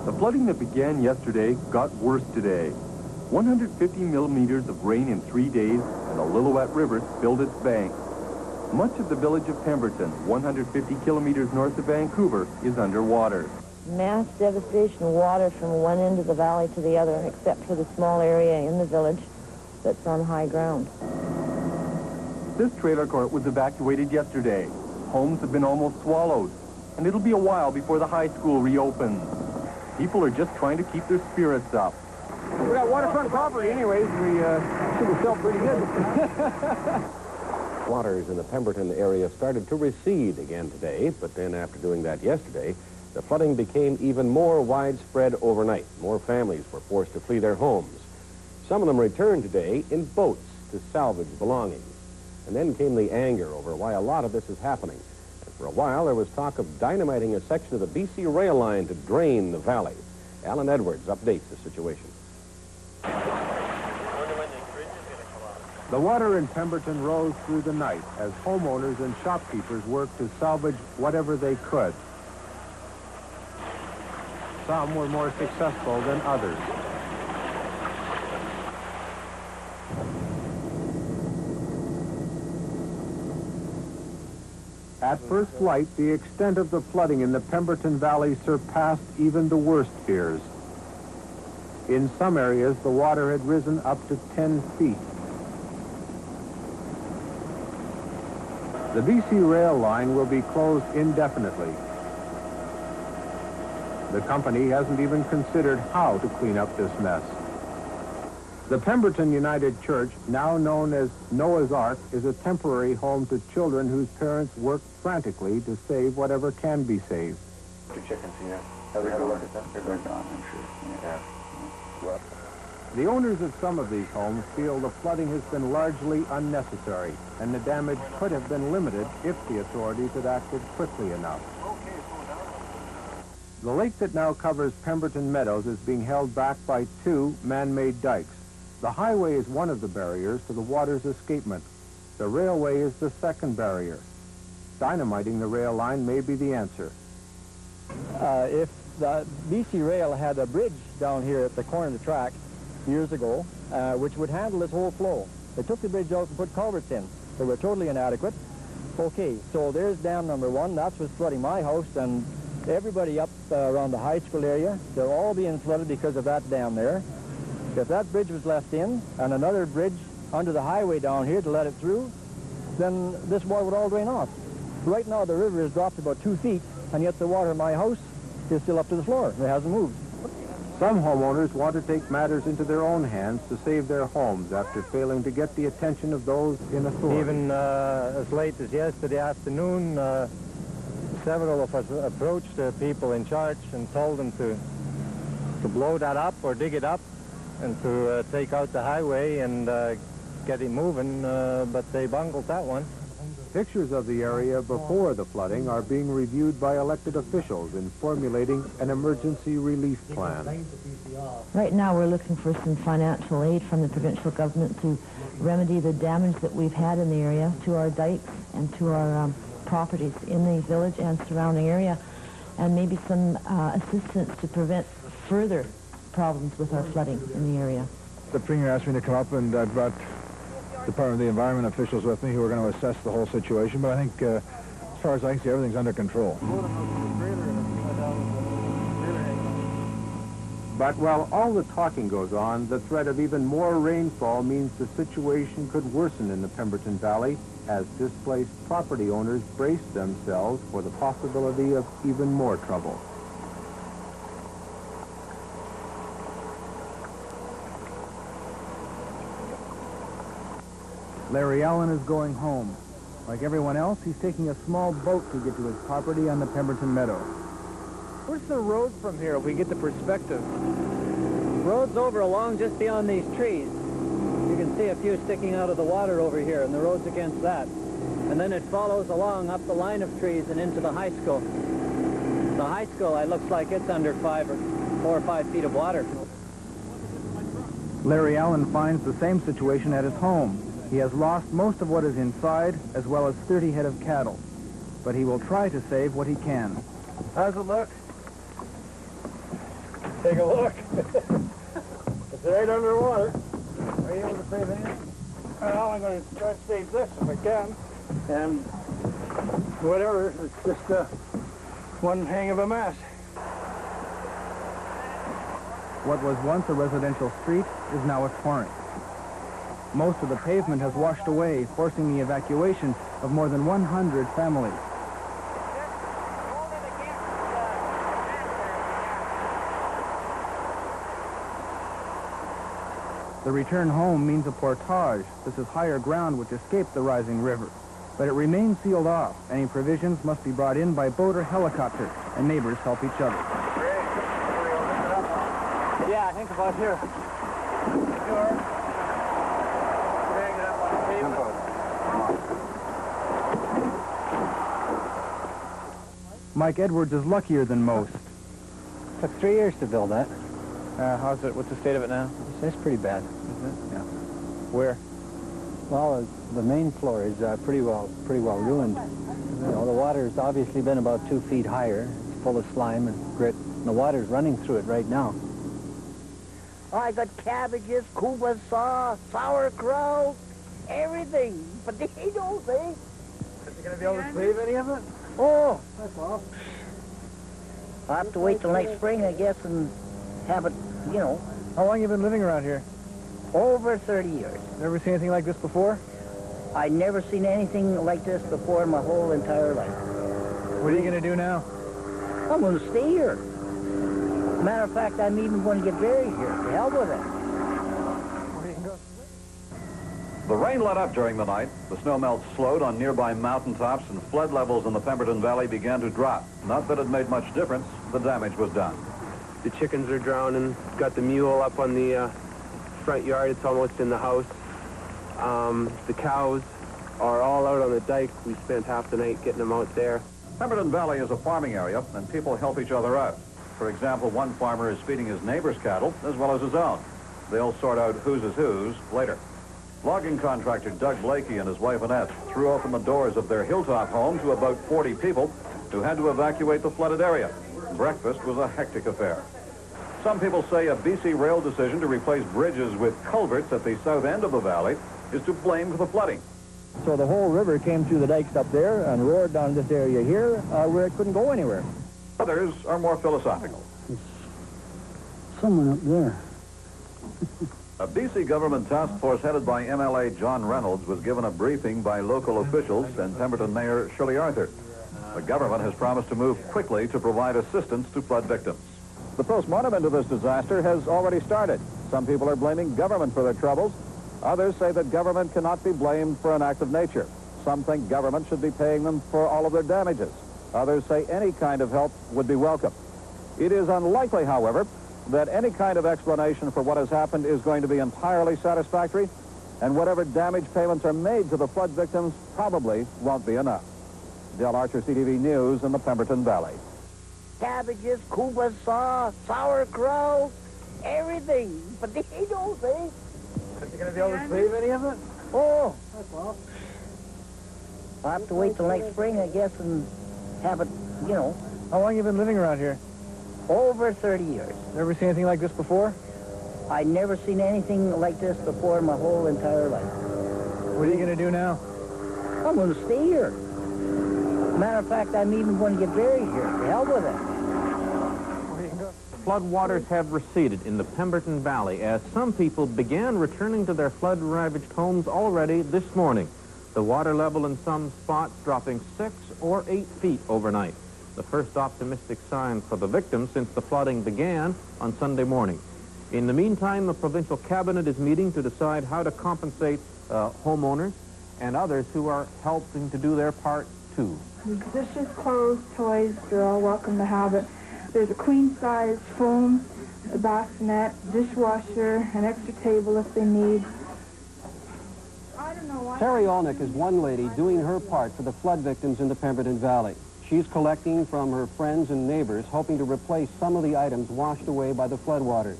The flooding that began yesterday got worse today. 150 millimeters of rain in 3 days, and the Lillooet River spilled its banks. Much of the village of Pemberton, 150 kilometers north of Vancouver, is underwater. Mass devastation of water from one end of the valley to the other, except for the small area in the village that's on high ground. This trailer court was evacuated yesterday. Homes have been almost swallowed, and it'll be a while before the high school reopens. People are just trying to keep their spirits up. We got waterfront property anyways. We should have felt pretty good. Waters in the Pemberton area started to recede again today, but then after doing that yesterday, the flooding became even more widespread overnight. More families were forced to flee their homes. Some of them returned today in boats to salvage belongings. And then came the anger over why a lot of this is happening. And for a while, there was talk of dynamiting a section of the BC rail line to drain the valley. Alan Edwards updates the situation. The water in Pemberton rose through the night as homeowners and shopkeepers worked to salvage whatever they could. Some were more successful than others. At first light, the extent of the flooding in the Pemberton Valley surpassed even the worst fears. In some areas, the water had risen up to 10 feet. The BC rail line will be closed indefinitely. The company hasn't even considered how to clean up this mess. The Pemberton United Church, now known as Noah's Ark, is a temporary home to children whose parents work frantically to save whatever can be saved. The chickens here. Have we had a look at that? They're gone, I'm sure. Yeah. Well, The owners of some of these homes feel the flooding has been largely unnecessary, and the damage could have been limited if the authorities had acted quickly enough. The lake that now covers Pemberton Meadows is being held back by 2 man-made dikes. The highway is one of the barriers to the water's escapement. The railway is the second barrier. Dynamiting the rail line may be the answer. If the BC Rail had a bridge down here at the corner of the track years ago, which would handle this whole flow. They took the bridge out and put culverts in. They were totally inadequate. Okay, so there's dam number 1. That's what's flooding my house, and everybody up around the high school area. They're all being flooded because of that dam there. If that bridge was left in, and another bridge under the highway down here to let it through, then this water would all drain off. Right now the river has dropped about 2 feet, and yet the water in my house is still up to the floor. It hasn't moved. Some homeowners want to take matters into their own hands to save their homes after failing to get the attention of those in authority. Even as late as yesterday afternoon, several of us approached the people in charge and told them to blow that up or dig it up and to take out the highway and get it moving, but they bungled that one. Pictures of the area before the flooding are being reviewed by elected officials in formulating an emergency relief plan. Right now we're looking for some financial aid from the provincial government to remedy the damage that we've had in the area to our dikes and to our properties in the village and surrounding area, and maybe some assistance to prevent further problems with our flooding in the area. The Premier asked me to come up, and I brought Department of the Environment officials with me who are going to assess the whole situation, but I think as far as I can see, everything's under control. But while all the talking goes on, the threat of even more rainfall means the situation could worsen in the Pemberton Valley as displaced property owners brace themselves for the possibility of even more trouble. Larry Allen is going home. Like everyone else, he's taking a small boat to get to his property on the Pemberton Meadow. Where's the road from here if we get the perspective? Road's over along just beyond these trees. You can see a few sticking out of the water over here, and the road's against that. And then it follows along up the line of trees and into the high school. The high school, it looks like it's under 4 or 5 feet of water. Larry Allen finds the same situation at his home. He has lost most of what is inside, as well as 30 head of cattle. But he will try to save what he can. How's it look? Take a look. It's right underwater. Are you able to save that? Well, I'm going to try to save this if I can. And whatever, it's just one hang of a mess. What was once a residential street is now a torrent. Most of the pavement has washed away, forcing the evacuation of more than 100 families. The return home means a portage. This is higher ground which escaped the rising river. But it remains sealed off. Any provisions must be brought in by boat or helicopter, and neighbors help each other. Yeah, I think about here. Sure. Mike Edwards is luckier than most. Took 3 years to build that. How's it? What's the state of it now? It's pretty bad. Is it? Yeah. Where? Well, the main floor is pretty well ruined. You know, the water's obviously been about 2 feet higher. It's full of slime and grit. And the water's running through it right now. I got cabbages, kubasa, sauerkraut, everything. Potatoes, eh? Is he going to be able to save any of it? Oh, that's all. I'll have to wait till next spring, I guess, and have it, you know. How long you been living around here? Over 30 years. Never seen anything like this before? I never seen anything like this before in my whole entire life. What are you going to do now? I'm going to stay here. Matter of fact, I'm even going to get buried here. To hell with it. The rain let up during the night. The snow melt slowed on nearby mountaintops, and flood levels in the Pemberton Valley began to drop. Not that it made much difference. The damage was done. The chickens are drowning. Got the mule up on the front yard. It's almost in the house. The cows are all out on the dike. We spent half the night getting them out there. Pemberton Valley is a farming area, and people help each other out. For example, one farmer is feeding his neighbor's cattle as well as his own. They'll sort out whose is whose later. Logging contractor Doug Blakey and his wife Annette threw open the doors of their hilltop home to about 40 people who had to evacuate the flooded area. Breakfast was a hectic affair. Some people say a BC Rail decision to replace bridges with culverts at the south end of the valley is to blame for the flooding. So the whole river came through the dikes up there and roared down this area here where it couldn't go anywhere. Others are more philosophical. Someone up there. A BC government task force headed by MLA John Reynolds was given a briefing by local officials and Pemberton Mayor Shirley Arthur. The government has promised to move quickly to provide assistance to flood victims. The postmortem into this disaster has already started. Some people are blaming government for their troubles. Others say that government cannot be blamed for an act of nature. Some think government should be paying them for all of their damages. Others say any kind of help would be welcome. It is unlikely, however, that any kind of explanation for what has happened is going to be entirely satisfactory, and whatever damage payments are made to the flood victims probably won't be enough. Dale Archer, CTV News in the Pemberton Valley. Cabbages, kubasa, sauerkraut, everything. Potatoes, eh? Are you going to be able to save any of it? Oh, That's all. I'll have to wait till next spring, I guess, and have it, you know. How long have you been living around here? Over 30 years. Never seen anything like this before? I've never seen anything like this before in my whole entire life. What are you going to do now? I'm going to stay here. Matter of fact, I'm even going to get buried here. To hell with it. Floodwaters have receded in the Pemberton Valley as some people began returning to their flood-ravaged homes already this morning. The water level in some spots dropping 6 or 8 feet overnight. The first optimistic sign for the victims since the flooding began on Sunday morning. In the meantime, the provincial cabinet is meeting to decide how to compensate homeowners and others who are helping to do their part, too. Dishes, clothes, toys, they're all welcome to have it. There's a queen-size foam, a bassinet, dishwasher, an extra table if they need. I don't know why. Terry Olnick is one lady doing her part for the flood victims in the Pemberton Valley. She's collecting from her friends and neighbors, hoping to replace some of the items washed away by the floodwaters.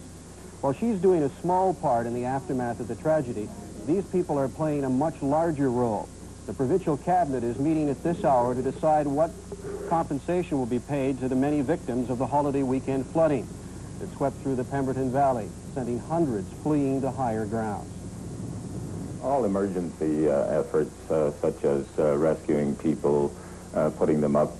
While she's doing a small part in the aftermath of the tragedy, these people are playing a much larger role. The provincial cabinet is meeting at this hour to decide what compensation will be paid to the many victims of the holiday weekend flooding that swept through the Pemberton Valley, sending hundreds fleeing to higher ground. All emergency efforts, such as rescuing people, putting them up,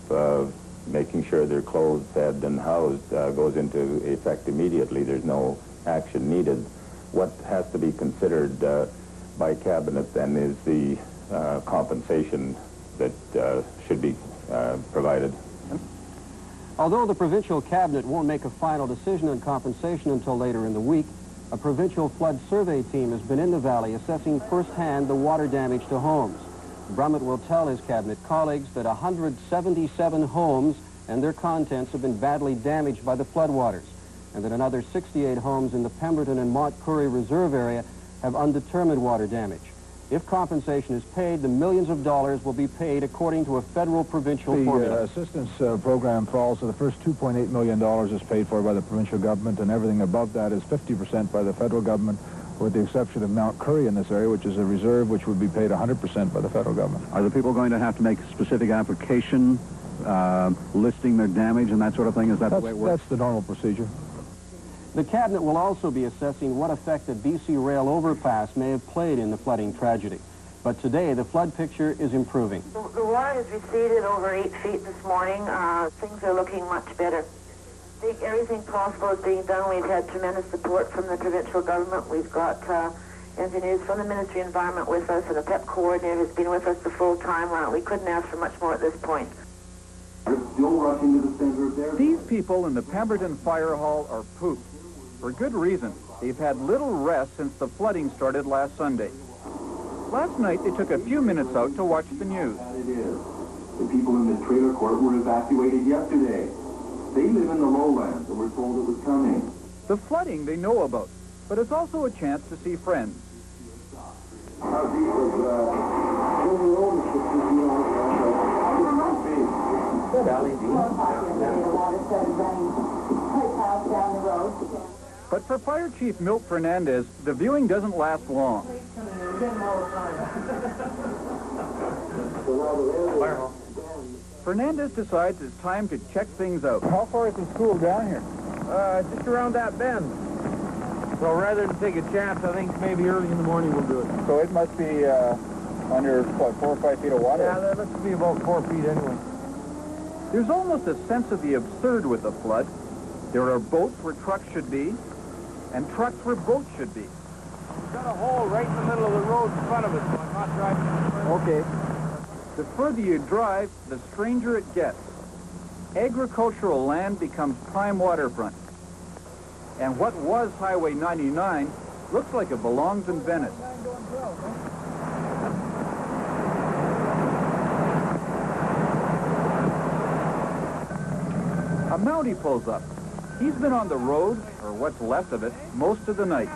making sure they're clothed, fed, and housed, goes into effect immediately. There's no action needed. What has to be considered by Cabinet, then, is the compensation that should be provided. Although the provincial cabinet won't make a final decision on compensation until later in the week, a provincial flood survey team has been in the valley assessing firsthand the water damage to homes. Brummett will tell his cabinet colleagues that 177 homes and their contents have been badly damaged by the floodwaters, and that another 68 homes in the Pemberton and Montcurry Reserve area have undetermined water damage. If compensation is paid, the millions of dollars will be paid according to a federal-provincial formula. The assistance program falls, so the first $2.8 million is paid for by the provincial government, and everything above that is 50% by the federal government, with the exception of Mount Curry in this area, which is a reserve, which would be paid 100% by the federal government. Are the people going to have to make a specific application, listing their damage and that sort of thing? Is that the way it works? That's the normal procedure. The cabinet will also be assessing what effect the BC Rail overpass may have played in the flooding tragedy. But today, the flood picture is improving. The water has receded over 8 feet this morning. Things are looking much better. I think everything possible is being done. We've had tremendous support from the provincial government. We've got engineers from the Ministry of Environment with us, and the PEP coordinator has been with us the full time. We couldn't ask for much more at this point. still rushing to the center of their... These people in the Pemberton Fire Hall are pooped. For good reason. They've had little rest since the flooding started last Sunday. Last night, they took a few minutes out to watch the news. It is. The people in the trailer court were evacuated yesterday. They live in the lowlands and were told it was coming. The flooding they know about, but it's also a chance to see friends. How deep was over ownership, But for Fire Chief Milt Fernandez, the viewing doesn't last long. Fernandez decides it's time to check things out. How far is the school down here? Just around that bend. So rather than take a chance, I think maybe early in the morning we'll do it. So it must be under, what, 4 or 5 feet of water? Yeah, that looks to be about 4 feet anyway. There's almost a sense of the absurd with the flood. There are boats where trucks should be, and trucks where boats should be. We've got a hole right in the middle of the road in front of us, so I'm not driving. Okay. The further you drive, the stranger it gets. Agricultural land becomes prime waterfront. And what was Highway 99 looks like it belongs in Venice. A Mountie pulls up. He's been on the road, or what's left of it, most of the night.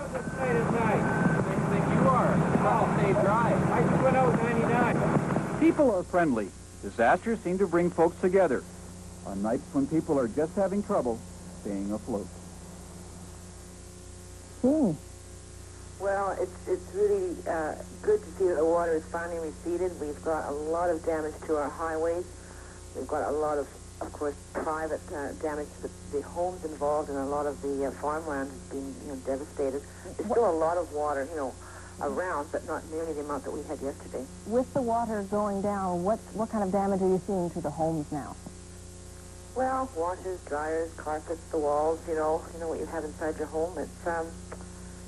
People are friendly. Disasters seem to bring folks together on nights when people are just having trouble staying afloat. Well, it's really good to see that the water is finally receded. We've got a lot of damage to our highways. We've got a lot of course, private damage to the homes involved, and a lot of the farmland has been, devastated. There's still a lot of water, around, but not nearly the amount that we had yesterday. With the water going down, what kind of damage are you seeing to the homes now? Well, washers, dryers, carpets, the walls, you know what you have inside your home. It's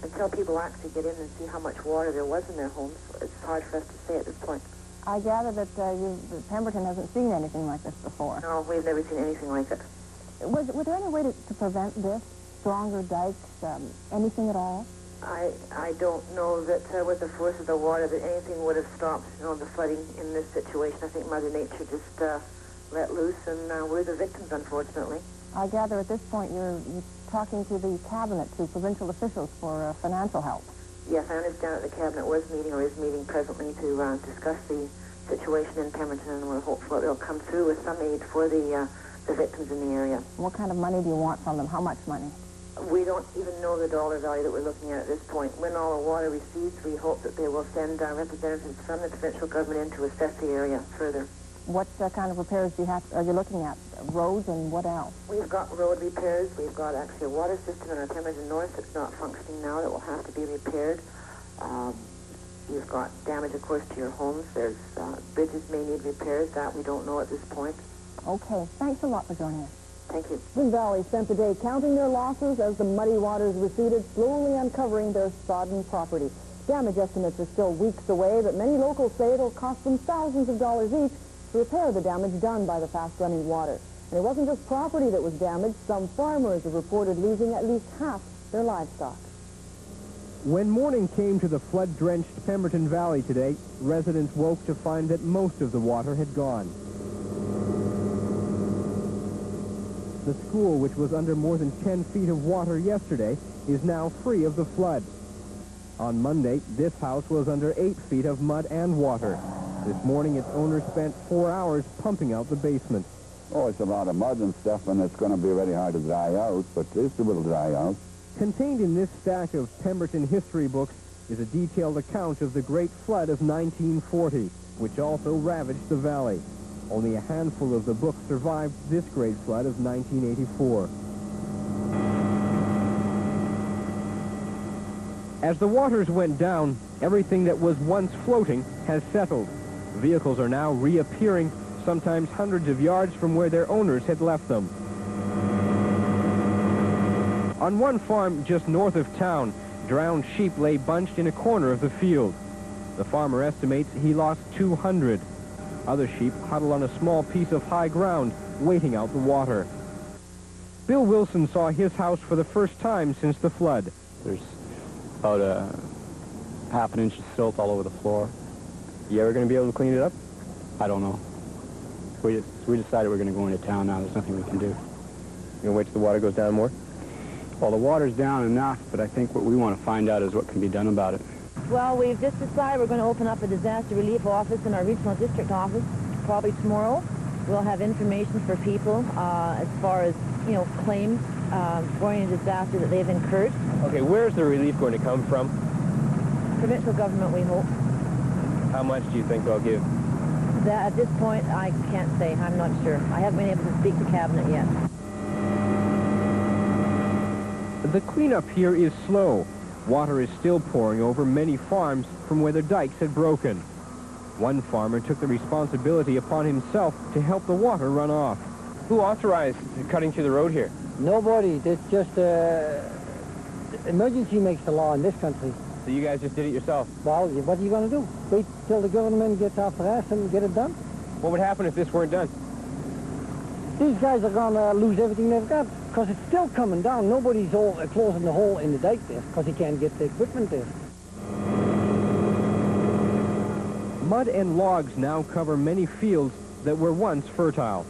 until people actually get in and see how much water there was in their homes, it's hard for us to say at this point. I gather that Pemberton hasn't seen anything like this before. No, we've never seen anything like it. Was there any way to prevent this? Stronger dikes, anything at all? I don't know that with the force of the water that anything would have stopped, the flooding in this situation. I think Mother Nature just let loose, and we're the victims, unfortunately. I gather at this point you're talking to the cabinet, to provincial officials for financial help. Yes, I understand that the cabinet was meeting or is meeting presently to discuss the situation in Pemberton, and we're hopeful that they'll come through with some aid for the victims in the area. What kind of money do you want from them? How much money? We don't even know the dollar value that we're looking at this point. When all the water recedes, we hope that they will send representatives from the provincial government in to assess the area further. What kind of repairs are you looking at? Roads and what else? We've got road repairs. We've got actually a water system in our Pemberton North that's not functioning now that will have to be repaired. You've got damage, of course, to your homes. There's bridges may need repairs. That we don't know at this point. Okay. Thanks a lot for joining us. Thank you. The Valley spent the day counting their losses as the muddy waters receded, slowly uncovering their sodden property. Damage estimates are still weeks away, but many locals say it'll cost them thousands of dollars each to repair the damage done by the fast-running water. And it wasn't just property that was damaged. Some farmers have reported losing at least half their livestock. When morning came to the flood-drenched Pemberton Valley today, residents woke to find that most of the water had gone. The school, which was under more than 10 feet of water yesterday, is now free of the flood. On Monday, this house was under 8 feet of mud and water. This morning, its owner spent 4 hours pumping out the basement. Oh, it's a lot of mud and stuff, and it's going to be very hard to dry out, but it will dry out. Contained in this stack of Pemberton history books is a detailed account of the Great Flood of 1940, which also ravaged the valley. Only a handful of the books survived this Great Flood of 1984. As the waters went down, everything that was once floating has settled. Vehicles are now reappearing, sometimes hundreds of yards from where their owners had left them. On one farm just north of town, drowned sheep lay bunched in a corner of the field. The farmer estimates he lost 200. Other sheep huddle on a small piece of high ground, waiting out the water. Bill Wilson saw his house for the first time since the flood. There's about a half an inch of silt all over the floor. You ever going to be able to clean it up? I don't know. We decided we're going to go into town now. There's nothing we can do. You going to wait till the water goes down more? Well, the water's down enough, but I think what we want to find out is what can be done about it. Well, we've just decided we're going to open up a disaster relief office in our regional district office. Probably tomorrow. We'll have information for people as far as, claims for any disaster that they've incurred. Okay, where's the relief going to come from? Provincial government, we hope. How much do you think they'll give? That, at this point, I can't say. I'm not sure. I haven't been able to speak to Cabinet yet. The cleanup here is slow. Water is still pouring over many farms from where the dikes had broken. One farmer took the responsibility upon himself to help the water run off. Who authorized cutting through the road here? Nobody. It's just emergency makes the law in this country. So you guys just did it yourself? Well, what are you going to do? Wait till the government gets off their ass and get it done? What would happen if this weren't done? These guys are going to lose everything they've got because it's still coming down. Nobody's closing the hole in the dike there because he can't get the equipment there. Mud and logs now cover many fields that were once fertile.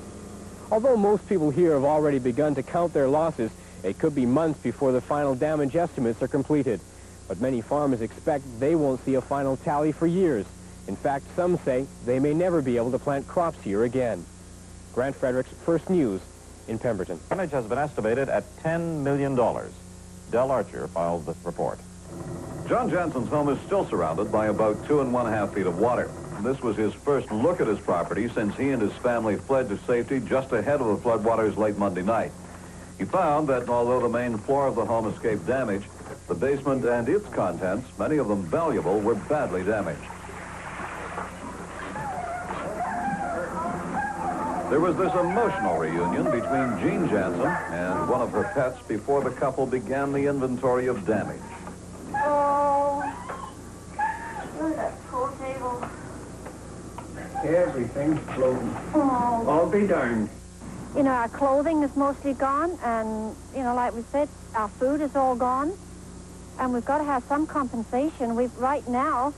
Although most people here have already begun to count their losses, it could be months before the final damage estimates are completed. But many farmers expect they won't see a final tally for years. In fact, some say they may never be able to plant crops here again. Grant Fredericks, First News in Pemberton. Damage has been estimated at $10 million. Del Archer filed the report. John Jansen's home is still surrounded by about 2.5 feet of water. This was his first look at his property since he and his family fled to safety just ahead of the floodwaters late Monday night. He found that although the main floor of the home escaped damage, the basement and its contents, many of them valuable, were badly damaged. There was this emotional reunion between Jean Jansen and one of her pets before the couple began the inventory of damage. Oh, look at that pool table. Everything's floating. Oh. I'll be darned. Our clothing is mostly gone, and, like we said, our food is all gone, and we've got to have some compensation. Right now,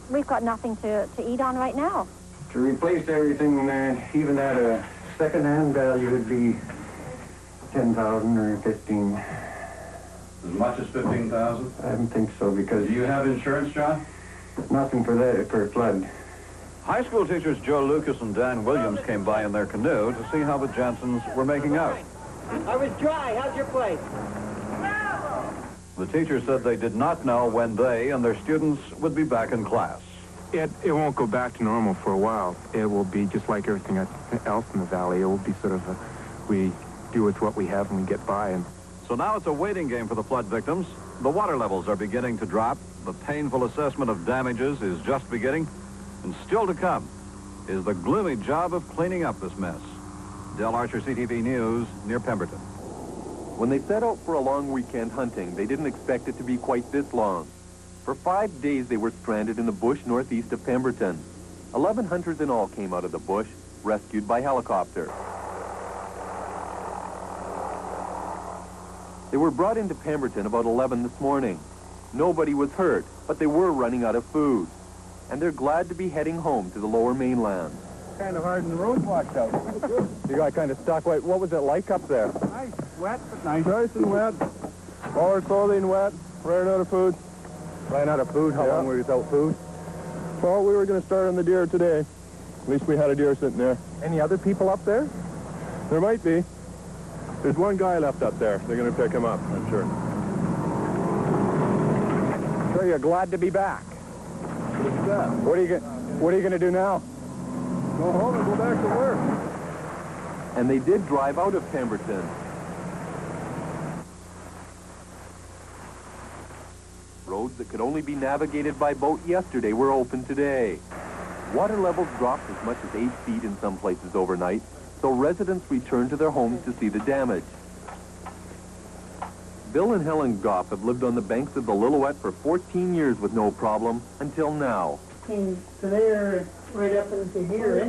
we've got nothing to eat on right now. To replace everything, even at a second-hand value, would be $10,000 or $15,000. As much as $15,000? I don't think so, because... Do you have insurance, John? Nothing for that, for a flood. High school teachers Joe Lucas and Dan Williams came by in their canoe to see how the Jansens were making out. I was dry. How's your place? The teachers said they did not know when they and their students would be back in class. It won't go back to normal for a while. It will be just like everything else in the valley. It will be sort of we do with what we have and we get by. And so now it's a waiting game for the flood victims. The water levels are beginning to drop. The painful assessment of damages is just beginning. And still to come is the gloomy job of cleaning up this mess. Del Archer, CTV News, near Pemberton. When they set out for a long weekend hunting, they didn't expect it to be quite this long. For 5 days, they were stranded in the bush northeast of Pemberton. 11 hunters in all came out of the bush, rescued by helicopter. They were brought into Pemberton about 11 this morning. Nobody was hurt, but they were running out of food. And they're glad to be heading home to the lower mainland. Kind of hard in the road washed out. You got kind of stuck. What was it like up there? Nice, wet, but nice. Nice and wet. All our clothing wet. Ran out of food. Ran out of food? How long were you without food? Well, we were going to start on the deer today. At least we had a deer sitting there. Any other people up there? There might be. There's one guy left up there. They're going to pick him up, I'm sure. So you're glad to be back? What are you going to do now? Go home and go back to work. And they did drive out of Pemberton. Roads that could only be navigated by boat yesterday were open today. Water levels dropped as much as 8 feet in some places overnight, so residents returned to their homes to see the damage. Bill and Helen Goff have lived on the banks of the Lillooet for 14 years with no problem until now. Came to there right up into here,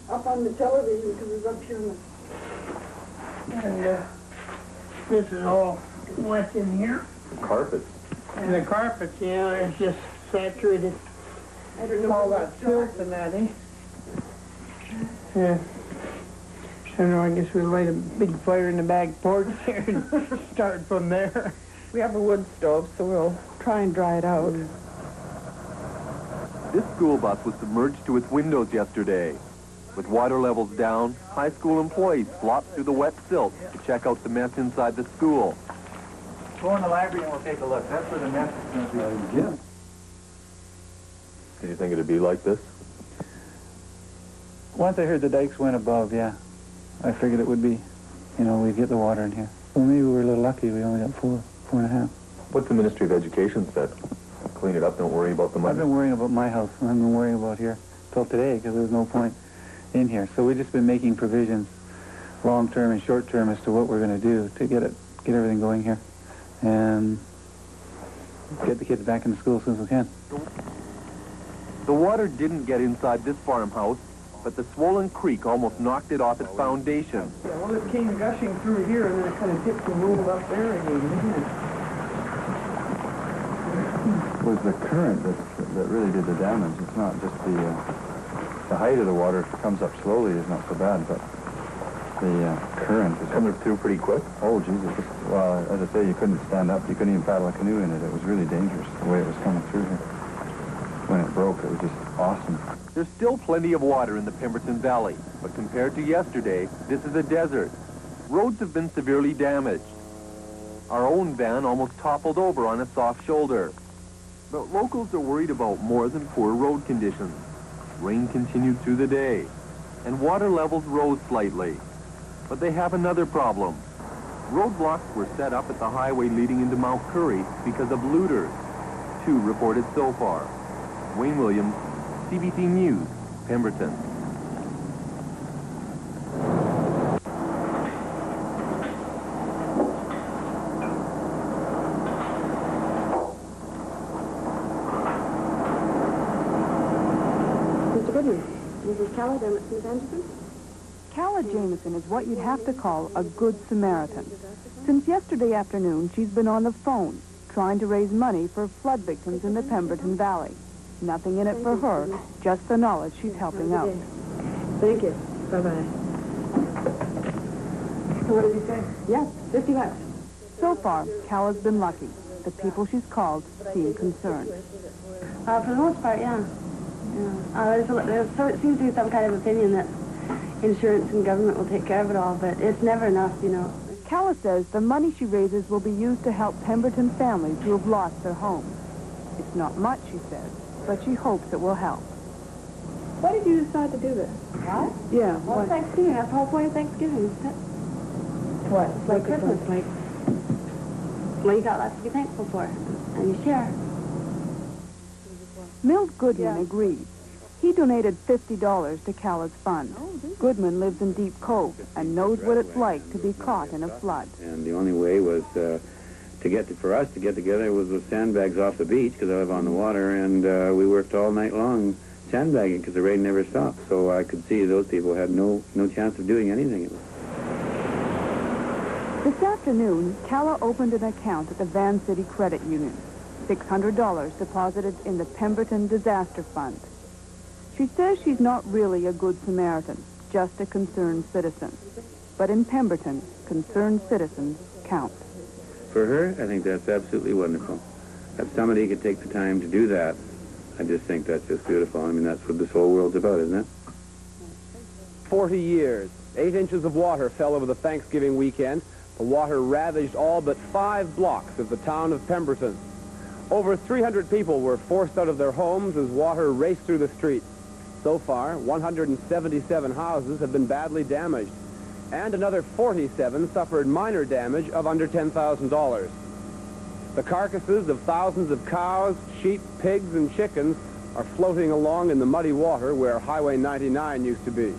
up on the television, because it's up here. And this is all wet in here. Carpets. And the carpets, yeah, it's just saturated. I don't know all that filth and that, eh? Yeah. I don't know, I guess we'll light a big fire in the back porch here and start from there. We have a wood stove, so we'll try and dry it out. This school bus was submerged to its windows yesterday. With water levels down, high school employees flopped through the wet silt to check out the mess inside the school. Go in the library and we'll take a look. That's where the mess is going to be. Yeah. Did you think it'd be like this? Once I heard the dikes went above, yeah. I figured it would be, you know, we'd get the water in here. Well, maybe we were a little lucky. We only got 4.5. What's the Ministry of Education said? Clean it up, don't worry about the money. I've been worrying about my house, and I've been worrying about here till today, because there's no point in here. So we've just been making provisions, long-term and short-term, as to what we're going to do to get everything going here, and get the kids back into school as soon as we can. The water didn't get inside this farmhouse, but the swollen creek almost knocked it off its foundation. Yeah, well, it came gushing through here, and then it kind of dipped and rolled up there again, didn't it? It was the current that really did the damage. It's not just the height of the water comes up slowly is not so bad, but the current is coming through pretty quick. Oh, Jesus. Well, as I say, you couldn't stand up. You couldn't even paddle a canoe in it. It was really dangerous the way it was coming through here. When it broke, it was just awesome. There's still plenty of water in the Pemberton Valley, but compared to yesterday, this is a desert. Roads have been severely damaged. Our own van almost toppled over on a soft shoulder. But locals are worried about more than poor road conditions. Rain continued through the day, and water levels rose slightly. But they have another problem. Roadblocks were set up at the highway leading into Mount Currie because of looters. 2 reported so far. Wayne Williams, CBC News, Pemberton. Mr. Goodman, Mrs. Keller, down at St. Anderson? Calla Jameson is what you'd have to call a good Samaritan. Since yesterday afternoon, she's been on the phone, trying to raise money for flood victims in the Pemberton Valley. Nothing in it for her, just the knowledge she's helping out. Thank you. Bye-bye. So what did you say? Yeah, $50. So far, Calla's been lucky. The people she's called seem concerned. For the most part, yeah. So it seems to be some kind of opinion that insurance and government will take care of it all, but it's never enough, you know. Calla says the money she raises will be used to help Pemberton families who have lost their homes. It's not much, she says, but she hopes it will help. Why did you decide to do this? What? Yeah. Well, Thanksgiving. That's the whole point of Thanksgiving, isn't it? What? It's like Christmas, like... Well, you got lots to be thankful for, and you share. Milt Goodman agreed. He donated $50 to Calla's fund. Goodman lives in Deep Cove and knows what it's like to be caught in a flood. And the only way was for us to get together was with sandbags off the beach, because I live on the water, and we worked all night long sandbagging because the rain never stopped. So I could see those people had no chance of doing anything. This afternoon, Calla opened an account at the Van City Credit Union. $600 deposited in the Pemberton Disaster Fund. She says she's not really a good Samaritan, just a concerned citizen. But in Pemberton, concerned citizens count. For her, I think that's absolutely wonderful. If somebody could take the time to do that, I just think that's just beautiful. I mean, that's what this whole world's about, isn't it? 40 years. 8 inches of water fell over the Thanksgiving weekend. The water ravaged all but 5 blocks of the town of Pemberton. Over 300 people were forced out of their homes as water raced through the streets. So far, 177 houses have been badly damaged, and another 47 suffered minor damage of under $10,000. The carcasses of thousands of cows, sheep, pigs, and chickens are floating along in the muddy water where Highway 99 used to be.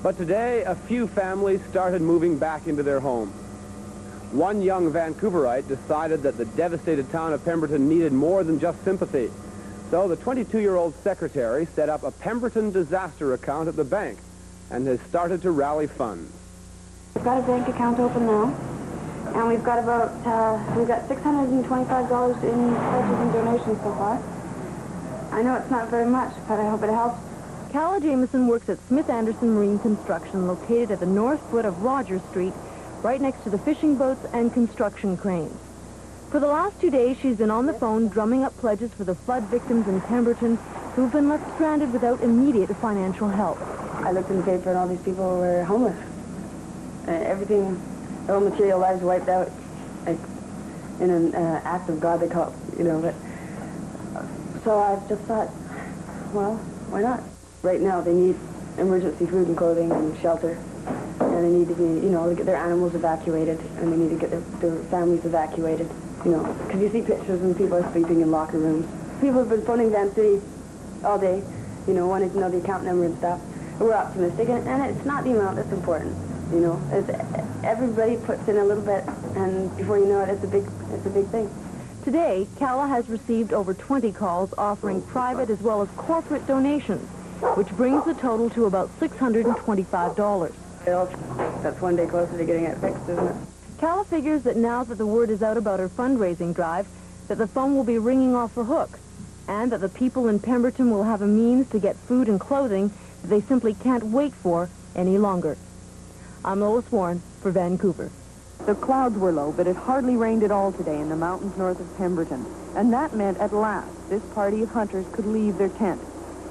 But today, a few families started moving back into their homes. One young Vancouverite decided that the devastated town of Pemberton needed more than just sympathy. So the 22-year-old secretary set up a Pemberton disaster account at the bank and has started to rally funds. We've got a bank account open now, and we've got about, $625 in pledges and donations so far. I know it's not very much, but I hope it helps. Calla Jameson works at Smith Anderson Marine Construction, located at the north foot of Rogers Street, right next to the fishing boats and construction cranes. For the last 2 days, she's been on the phone drumming up pledges for the flood victims in Pemberton who've been left stranded without immediate financial help. I looked in the paper and all these people were homeless. Everything, their own material lives wiped out, like in an act of God, they call it, you know. But so I just thought, well, why not? Right now they need emergency food and clothing and shelter, and they need to be, you know, to get their animals evacuated, and they need to get their families evacuated, you know, because you see pictures and people are sleeping in locker rooms. People have been phoning Van City all day, you know, wanting to know the account number and stuff. We're optimistic, and it's not the amount that's important. You know, everybody puts in a little bit, and before you know it, it's a big thing. Today, Calla has received over 20 calls offering private as well as corporate donations, which brings the total to about $625. Well, that's one day closer to getting it fixed, isn't it? Calla figures that now that the word is out about her fundraising drive, that the phone will be ringing off the hook, and that the people in Pemberton will have a means to get food and clothing that they simply can't wait for any longer. I'm Lois Warren for Vancouver. The clouds were low, but it hardly rained at all today in the mountains north of Pemberton. And that meant at last this party of hunters could leave their tent.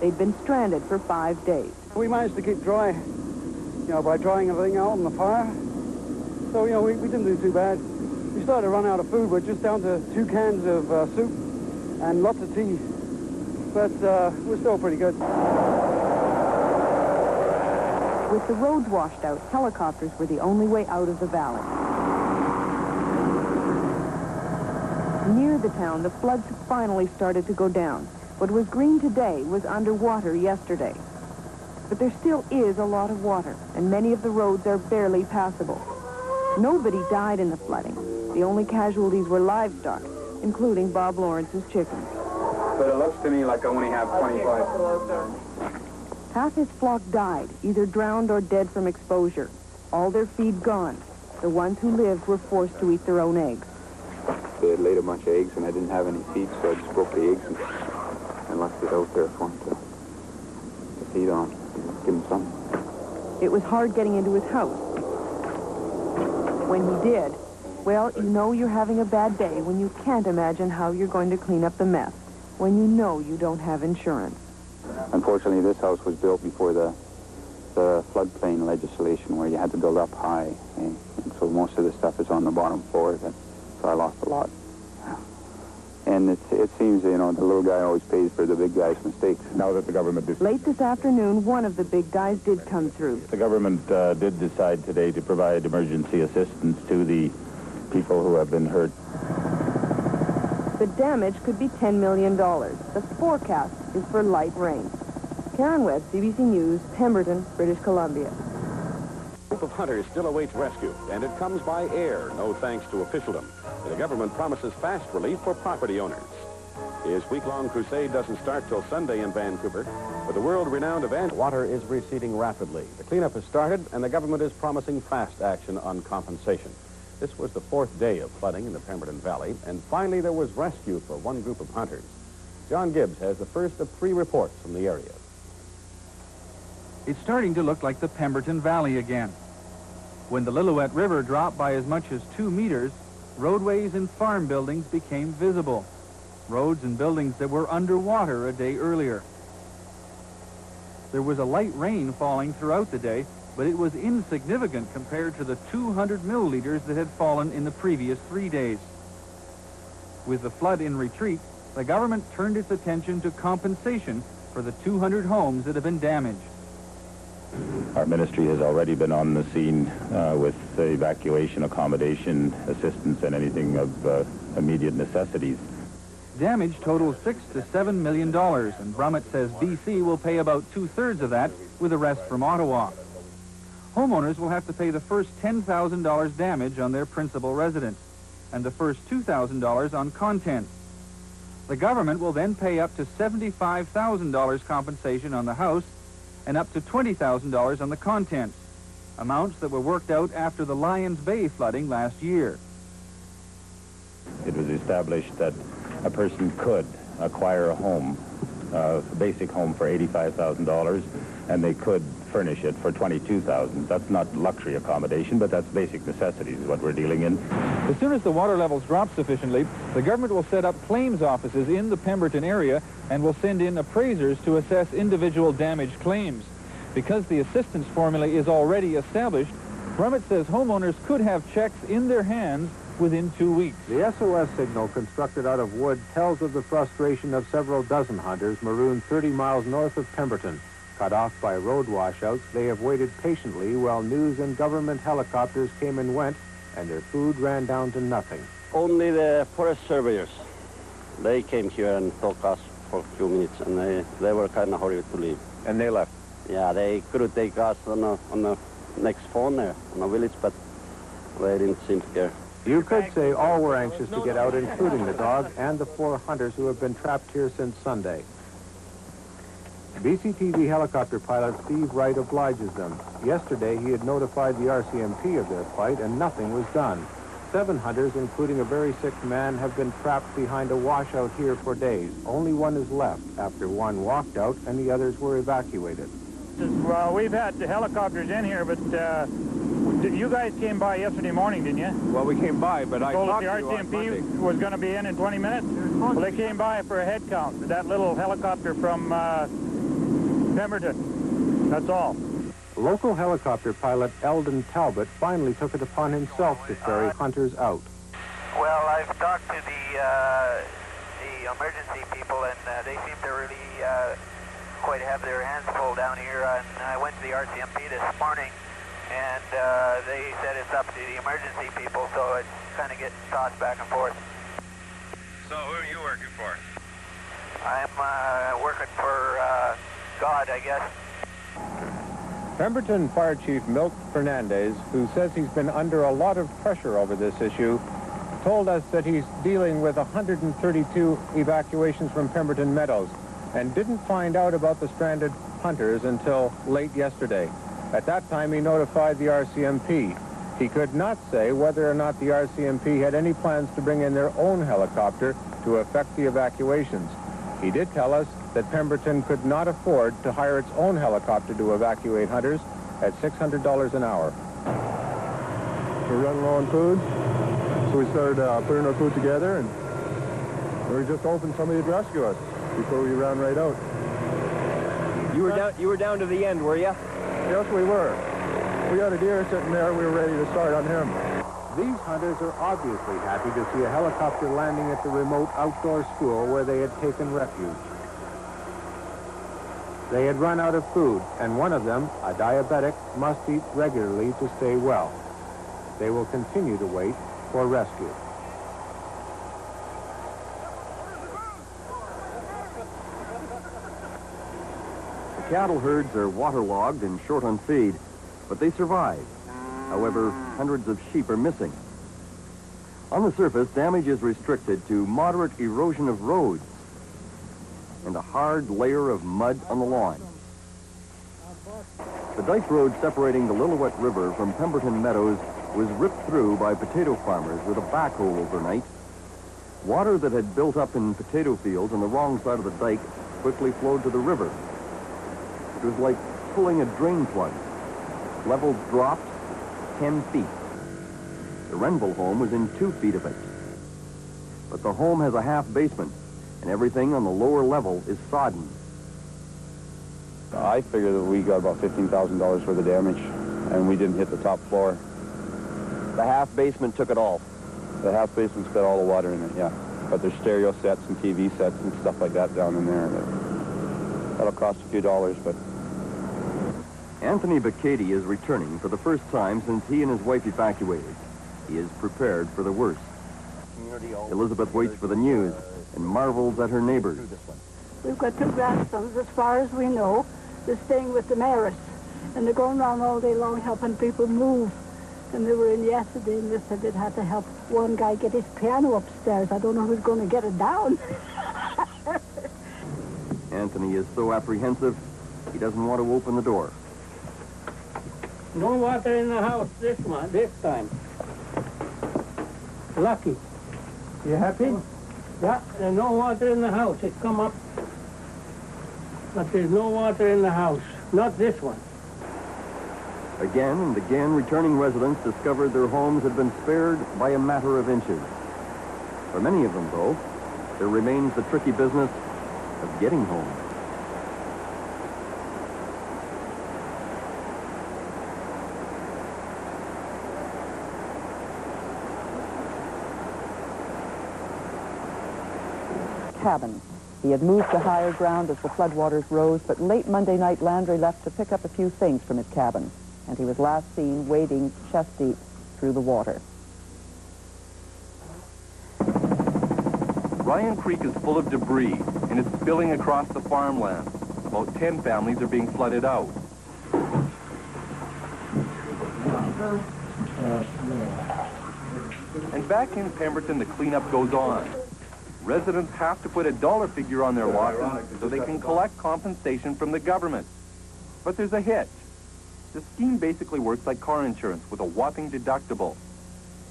They'd been stranded for 5 days. We managed to keep dry, you know, by drying everything out on the fire. So, you know, we didn't do too bad. We started to run out of food. We're just down to 2 cans of soup and lots of tea. But we're still pretty good. With the roads washed out, helicopters were the only way out of the valley. Near the town, the floods had finally started to go down. What was green today was underwater yesterday. But there still is a lot of water, and many of the roads are barely passable. Nobody died in the flooding. The only casualties were livestock, including Bob Lawrence's chickens. But it looks to me like I only have 25. Half his flock died, either drowned or dead from exposure. All their feed gone. The ones who lived were forced to eat their own eggs. They had laid a bunch of eggs, and I didn't have any feed, so I just broke the eggs and left it out there for them to feed on. Give them some. It was hard getting into his house. When he did, well, you know you're having a bad day when you can't imagine how you're going to clean up the mess, when you know you don't have insurance. Unfortunately, this house was built before the floodplain legislation where you had to build up high, and so most of the stuff is on the bottom floor, so I lost a lot. And it seems, you know, the little guy always pays for the big guy's mistakes. Now that the government... Late this afternoon, one of the big guys did come through. The government did decide today to provide emergency assistance to the people who have been hurt. The damage could be $10 million. The forecast is for light rain. Karen Webb, CBC News, Pemberton, British Columbia. A group of hunters still awaits rescue, and it comes by air, no thanks to officialdom. The government promises fast relief for property owners. His week-long crusade doesn't start till Sunday in Vancouver, but the world-renowned event... Water is receding rapidly. The cleanup has started, and the government is promising fast action on compensation. This was the 4th day of flooding in the Pemberton Valley, and finally there was rescue for one group of hunters. John Gibbs has the first of 3 reports from the area. It's starting to look like the Pemberton Valley again. When the Lillooet River dropped by as much as 2 meters, roadways and farm buildings became visible. Roads and buildings that were underwater a day earlier. There was a light rain falling throughout the day, but it was insignificant compared to the 200 milliliters that had fallen in the previous 3 days. With the flood in retreat, the government turned its attention to compensation for the 200 homes that have been damaged. Our ministry has already been on the scene with evacuation, accommodation, assistance, and anything of immediate necessities. Damage totals $6 to $7 million, and Brummett says BC will pay about 2/3 of that, with the rest from Ottawa. Homeowners will have to pay the first $10,000 damage on their principal residence, and the first $2,000 on contents. The government will then pay up to $75,000 compensation on the house and up to $20,000 on the contents, amounts that were worked out after the Lions Bay flooding last year. It was established that a person could acquire a home, a basic home, for $85,000, and they could furnish it for $22,000. That's not luxury accommodation, but that's basic necessities is what we're dealing in. As soon as the water levels drop sufficiently, the government will set up claims offices in the Pemberton area and will send in appraisers to assess individual damage claims. Because the assistance formula is already established, Brummett says homeowners could have checks in their hands within 2 weeks. The SOS signal, constructed out of wood, tells of the frustration of several dozen hunters marooned 30 miles north of Pemberton. Cut off by road washouts, they have waited patiently while news and government helicopters came and went, and their food ran down to nothing. Only the forest surveyors. They came here and talked us for a few minutes, and they were kind of hurried to leave. And they left? Yeah, they could take us on the next phone there, on the village, but they didn't seem to care. You could say all were anxious to get out, including the dog and the 4 hunters who have been trapped here since Sunday. BCTV helicopter pilot Steve Wright obliges them. Yesterday, he had notified the RCMP of their plight, and nothing was done. 7 hunters, including a very sick man, have been trapped behind a washout here for days. Only one is left after one walked out and the others were evacuated. Well, we've had the helicopters in here, but you guys came by yesterday morning, didn't you? Well, we came by, but I told us the RCMP was going to be in 20 minutes. Well, they came by for a head count. That little helicopter from Pemberton. That's all. Local helicopter pilot Eldon Talbot finally took it upon himself to ferry hunters out. Well, I've talked to the emergency people, and they seem to really quite have their hands full down here. And I went to the RCMP this morning, and they said it's up to the emergency people, so it's kind of getting tossed back and forth. So who are you working for? I'm working for God, I guess. Pemberton Fire Chief Milt Fernandez, who says he's been under a lot of pressure over this issue, told us that he's dealing with 132 evacuations from Pemberton Meadows and didn't find out about the stranded hunters until late yesterday. At that time, he notified the RCMP. He could not say whether or not the RCMP had any plans to bring in their own helicopter to effect the evacuations. He did tell us that Pemberton could not afford to hire its own helicopter to evacuate hunters at $600 an hour. We're running low on food, so we started putting our food together, and we were just hoping somebody would rescue us before we ran right out. You were down to the end, were you? Yes, we were. We had a deer sitting there. We were ready to start on him. These hunters are obviously happy to see a helicopter landing at the remote outdoor school where they had taken refuge. They had run out of food, and one of them, a diabetic, must eat regularly to stay well. They will continue to wait for rescue. The cattle herds are waterlogged and short on feed, but they survive. However, hundreds of sheep are missing. On the surface, damage is restricted to moderate erosion of roads and a hard layer of mud on the lawn. The dike road separating the Lillooet River from Pemberton Meadows was ripped through by potato farmers with a backhoe overnight. Water that had built up in potato fields on the wrong side of the dike quickly flowed to the river. It was like pulling a drain plug. Levels dropped 10 feet. The Renville home was in 2 feet of it. But the home has a half basement, and everything on the lower level is sodden. I figure that we got about $15,000 worth of damage, and we didn't hit the top floor. The half basement took it all. The half basement's got all the water in it, yeah. But there's stereo sets and TV sets and stuff like that down in there. That'll cost a few dollars, but... Anthony Bacady is returning for the first time since he and his wife evacuated. He is prepared for the worst. Elizabeth waits for the news and marvels at her neighbors. We've got 2 grandsons, as far as we know. They're staying with the mayoress, and they're going around all day long helping people move. And they were in yesterday, and they said they'd have to help one guy get his piano upstairs. I don't know who's going to get it down. Anthony is so apprehensive, he doesn't want to open the door. No water in the house this time. Lucky. You happy? Yeah, there's no water in the house. It come up. But there's no water in the house. Not this one. Again and again, returning residents discovered their homes had been spared by a matter of inches. For many of them, though, there remains the tricky business of getting home. Cabin. He had moved to higher ground as the floodwaters rose, but late Monday night Landry left to pick up a few things from his cabin, and he was last seen wading chest-deep through the water. Ryan Creek is full of debris, and it's spilling across the farmland. About 10 families are being flooded out. And back in Pemberton, the cleanup goes on. Residents have to put a dollar figure on their losses so they can collect compensation from the government. But there's a hitch. The scheme basically works like car insurance with a whopping deductible.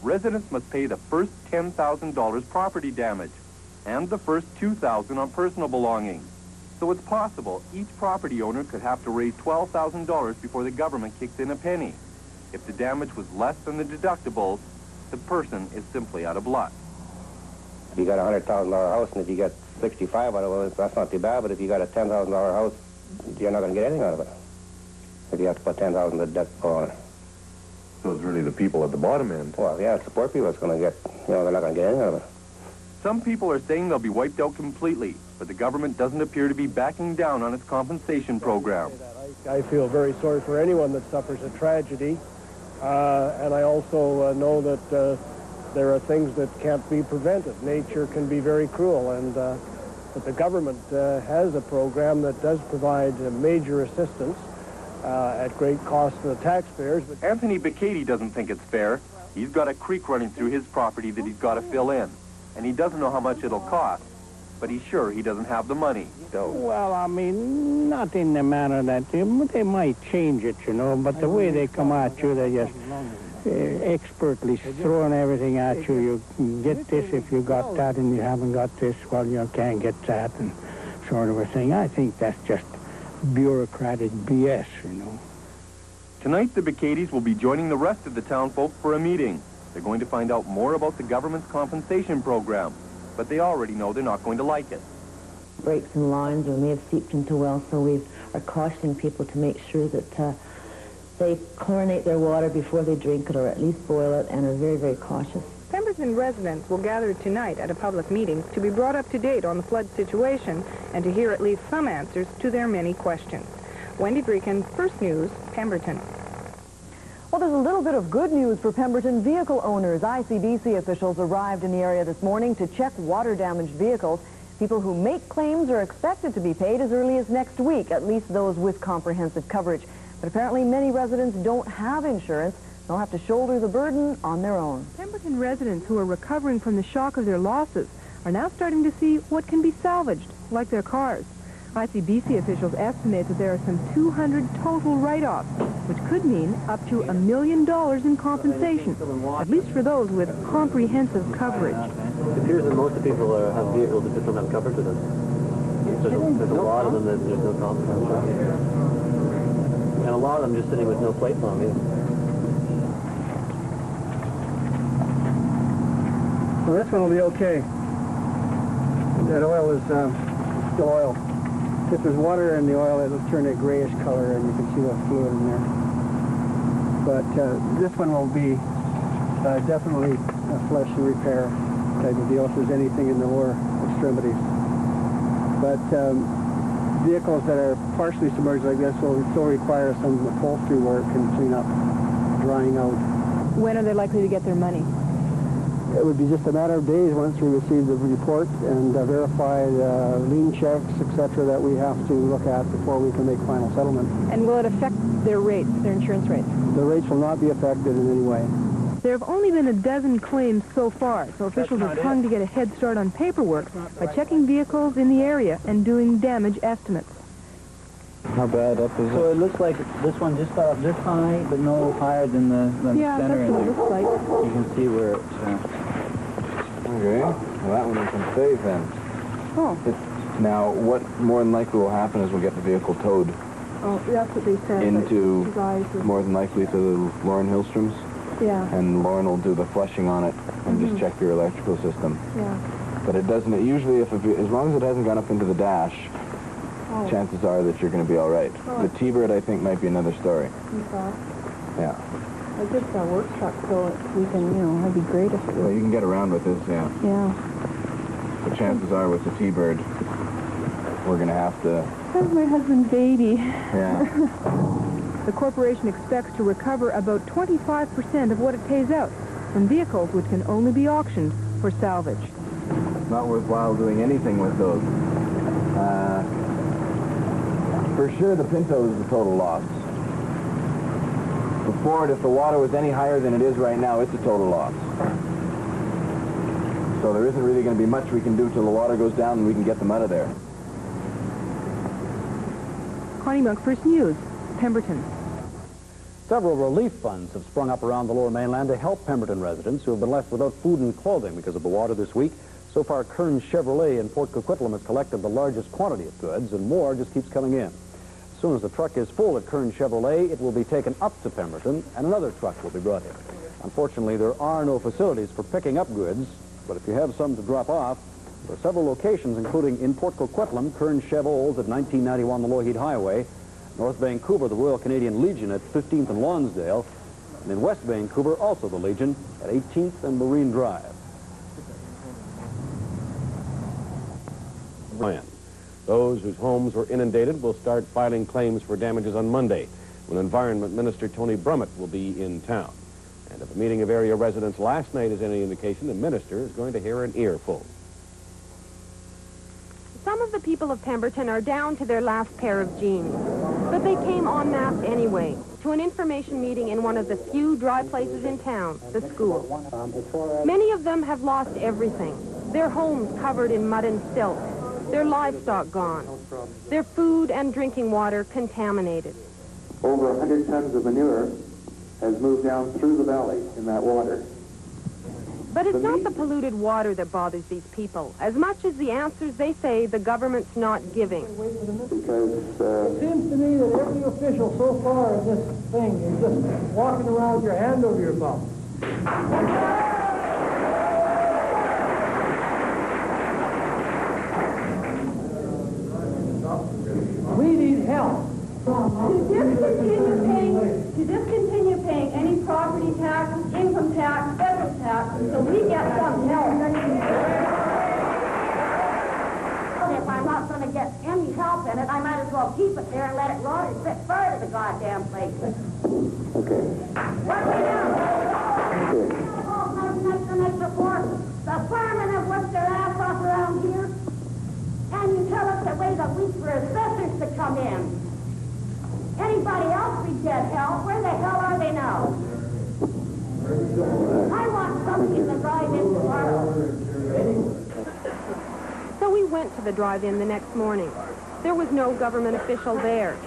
Residents must pay the first $10,000 property damage and the first $2,000 on personal belongings. So it's possible each property owner could have to raise $12,000 before the government kicks in a penny. If the damage was less than the deductibles, the person is simply out of luck. If you got a $100,000 house and if you get 65 out of it, that's not too bad, but if you got a $10,000 house, you're not going to get anything out of it. If you have to put $10,000 deductible on it. So it's really the people at the bottom end. Well, yeah, it's the poor people that's going to get, they're not going to get anything out of it. Some people are saying they'll be wiped out completely, but the government doesn't appear to be backing down on its compensation program. I feel very sorry for anyone that suffers a tragedy, and I also know that there are things that can't be prevented. Nature can be very cruel, and but the government has a program that does provide major assistance at great cost to the taxpayers. But Anthony Bicady doesn't think it's fair. He's got a creek running through his property that he's got to fill in, and he doesn't know how much it'll cost, but he's sure he doesn't have the money. Well, I mean, not in the manner that they might change it, but the way they come at you, they just expertly throwing everything at you. You get this if you got that, and you haven't got this, well, you can't get that, and sort of a thing. I think that's just bureaucratic BS, Tonight, the Bicadys will be joining the rest of the town folk for a meeting. They're going to find out more about the government's compensation program, but they already know they're not going to like it. Breaks in lines or may have seeped into wells, so we are cautioning people to make sure that they chlorinate their water before they drink it, or at least boil it, and are very, very cautious. Pemberton residents will gather tonight at a public meeting to be brought up to date on the flood situation and to hear at least some answers to their many questions. Wendy Brecken, First News, Pemberton. Well, there's a little bit of good news for Pemberton vehicle owners. ICBC officials arrived in the area this morning to check water-damaged vehicles. People who make claims are expected to be paid as early as next week, at least those with comprehensive coverage. But apparently many residents don't have insurance. They'll have to shoulder the burden on their own. Pemberton residents who are recovering from the shock of their losses are now starting to see what can be salvaged, like their cars. ICBC officials estimate that there are some 200 total write-offs, which could mean up to $1 million in compensation, at least for those with comprehensive coverage. It appears that most of the people have vehicles that just don't have coverage with them. There's a lot of them that there's no compensation. And a lot of them just sitting with no plates on them. Well, this one will be okay. That oil is still oil. If there's water in the oil, it'll turn a grayish color, and you can see the fluid in there. But this one will be definitely a flush and repair type of deal if there's anything in the lower extremities. But vehicles that are partially submerged like this will still require some upholstery work and cleanup, drying out. When are they likely to get their money? It would be just a matter of days once we receive the report and verify lien checks, etc., that we have to look at before we can make final settlement. And will it affect their rates, their insurance rates? The rates will not be affected in any way. There have only been a dozen claims so far, so officials are trying to get a head start on paperwork by checking vehicles in the area and doing damage estimates. How bad up is it? So it looks like this one just got up this high, but no higher than the center. Yeah, that's what it looks like. You can see where it's... Okay, well that one isn't safe then. Oh. Now, what more than likely will happen is we'll get the vehicle towed Oh, that's what they said. into, but guys were- more than likely, to the Lauren Hillstroms. Yeah. And Lauren will do the flushing on it and just check your electrical system. Yeah. But it doesn't, usually, as long as it hasn't gone up into the dash, chances are that you're going to be all right. Oh. The T-Bird, I think, might be another story. You saw? Yeah. I just saw a work truck, so we can, that'd be great if it Well, was. you can get around with this, yeah. Yeah. But chances are with the T-Bird, we're going to have to... That's my husband's baby. Yeah. The corporation expects to recover about 25% of what it pays out from vehicles which can only be auctioned for salvage. It's not worthwhile doing anything with those. For sure, the Pinto is a total loss. The Ford, if the water was any higher than it is right now, it's a total loss. So there isn't really going to be much we can do till the water goes down and we can get them out of there. Connie Monk, First News, Pemberton. Several relief funds have sprung up around the lower mainland to help Pemberton residents who have been left without food and clothing because of the water this week. So far, Kern Chevrolet in Port Coquitlam has collected the largest quantity of goods, and more just keeps coming in. As soon as the truck is full at Kern Chevrolet, it will be taken up to Pemberton, and another truck will be brought in. Unfortunately, there are no facilities for picking up goods, but if you have some to drop off, there are several locations, including in Port Coquitlam, Kern Chev Olds at 1991 the Lougheed Highway, North Vancouver, the Royal Canadian Legion at 15th and Lonsdale, and in West Vancouver, also the Legion at 18th and Marine Drive. Those whose homes were inundated will start filing claims for damages on Monday, when Environment Minister Tony Brummett will be in town. And if a meeting of area residents last night is any indication, the minister is going to hear an earful. Some of the people of Pemberton are down to their last pair of jeans, but they came en masse anyway to an information meeting in one of the few dry places in town, the school. Many of them have lost everything, their homes covered in mud and silt, their livestock gone, their food and drinking water contaminated. Over 100 tons of manure has moved down through the valley in that water. But it's not the polluted water that bothers these people, as much as the answers they say the government's not giving. Because it seems to me that every official so far in this thing is just walking around with your hand over your mouth. We need help. To discontinue paying any property tax, income tax, federal tax, until we get some help. If I'm not going to get any help in it, I might as well keep it there and let it rot and fit further the goddamn place. Okay. What we do? Next report. The firemen have worked their ass off around here. And you tell us to wait a week for assessors to come in. Anybody else we get help? Where the hell are they now? I want something to drive in tomorrow. So we went to the drive-in the next morning. There was no government official there.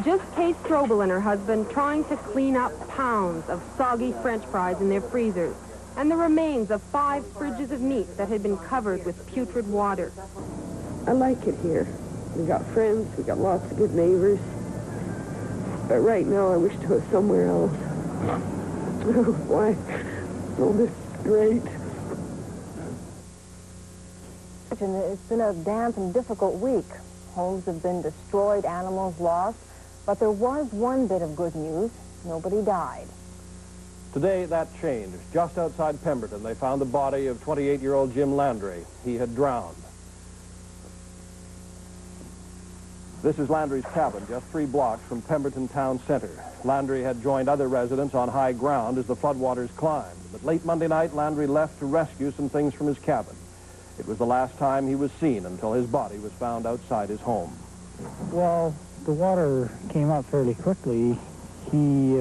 Just Kay Strobel and her husband trying to clean up pounds of soggy French fries in their freezers and the remains of 5 fridges of meat that had been covered with putrid water. I like it here. We got friends, we got lots of good neighbors. But right now I wish to go somewhere else. Oh, why? Oh, this is great. It's been a damp and difficult week. Homes have been destroyed, animals lost. But there was one bit of good news. Nobody died. Today, that changed. Just outside Pemberton, they found the body of 28-year-old Jim Landry. He had drowned. This is Landry's cabin, just 3 blocks from Pemberton town center. Landry had joined other residents on high ground as the floodwaters climbed. But late Monday night, Landry left to rescue some things from his cabin. It was the last time he was seen until his body was found outside his home. Well, the water came up fairly quickly. He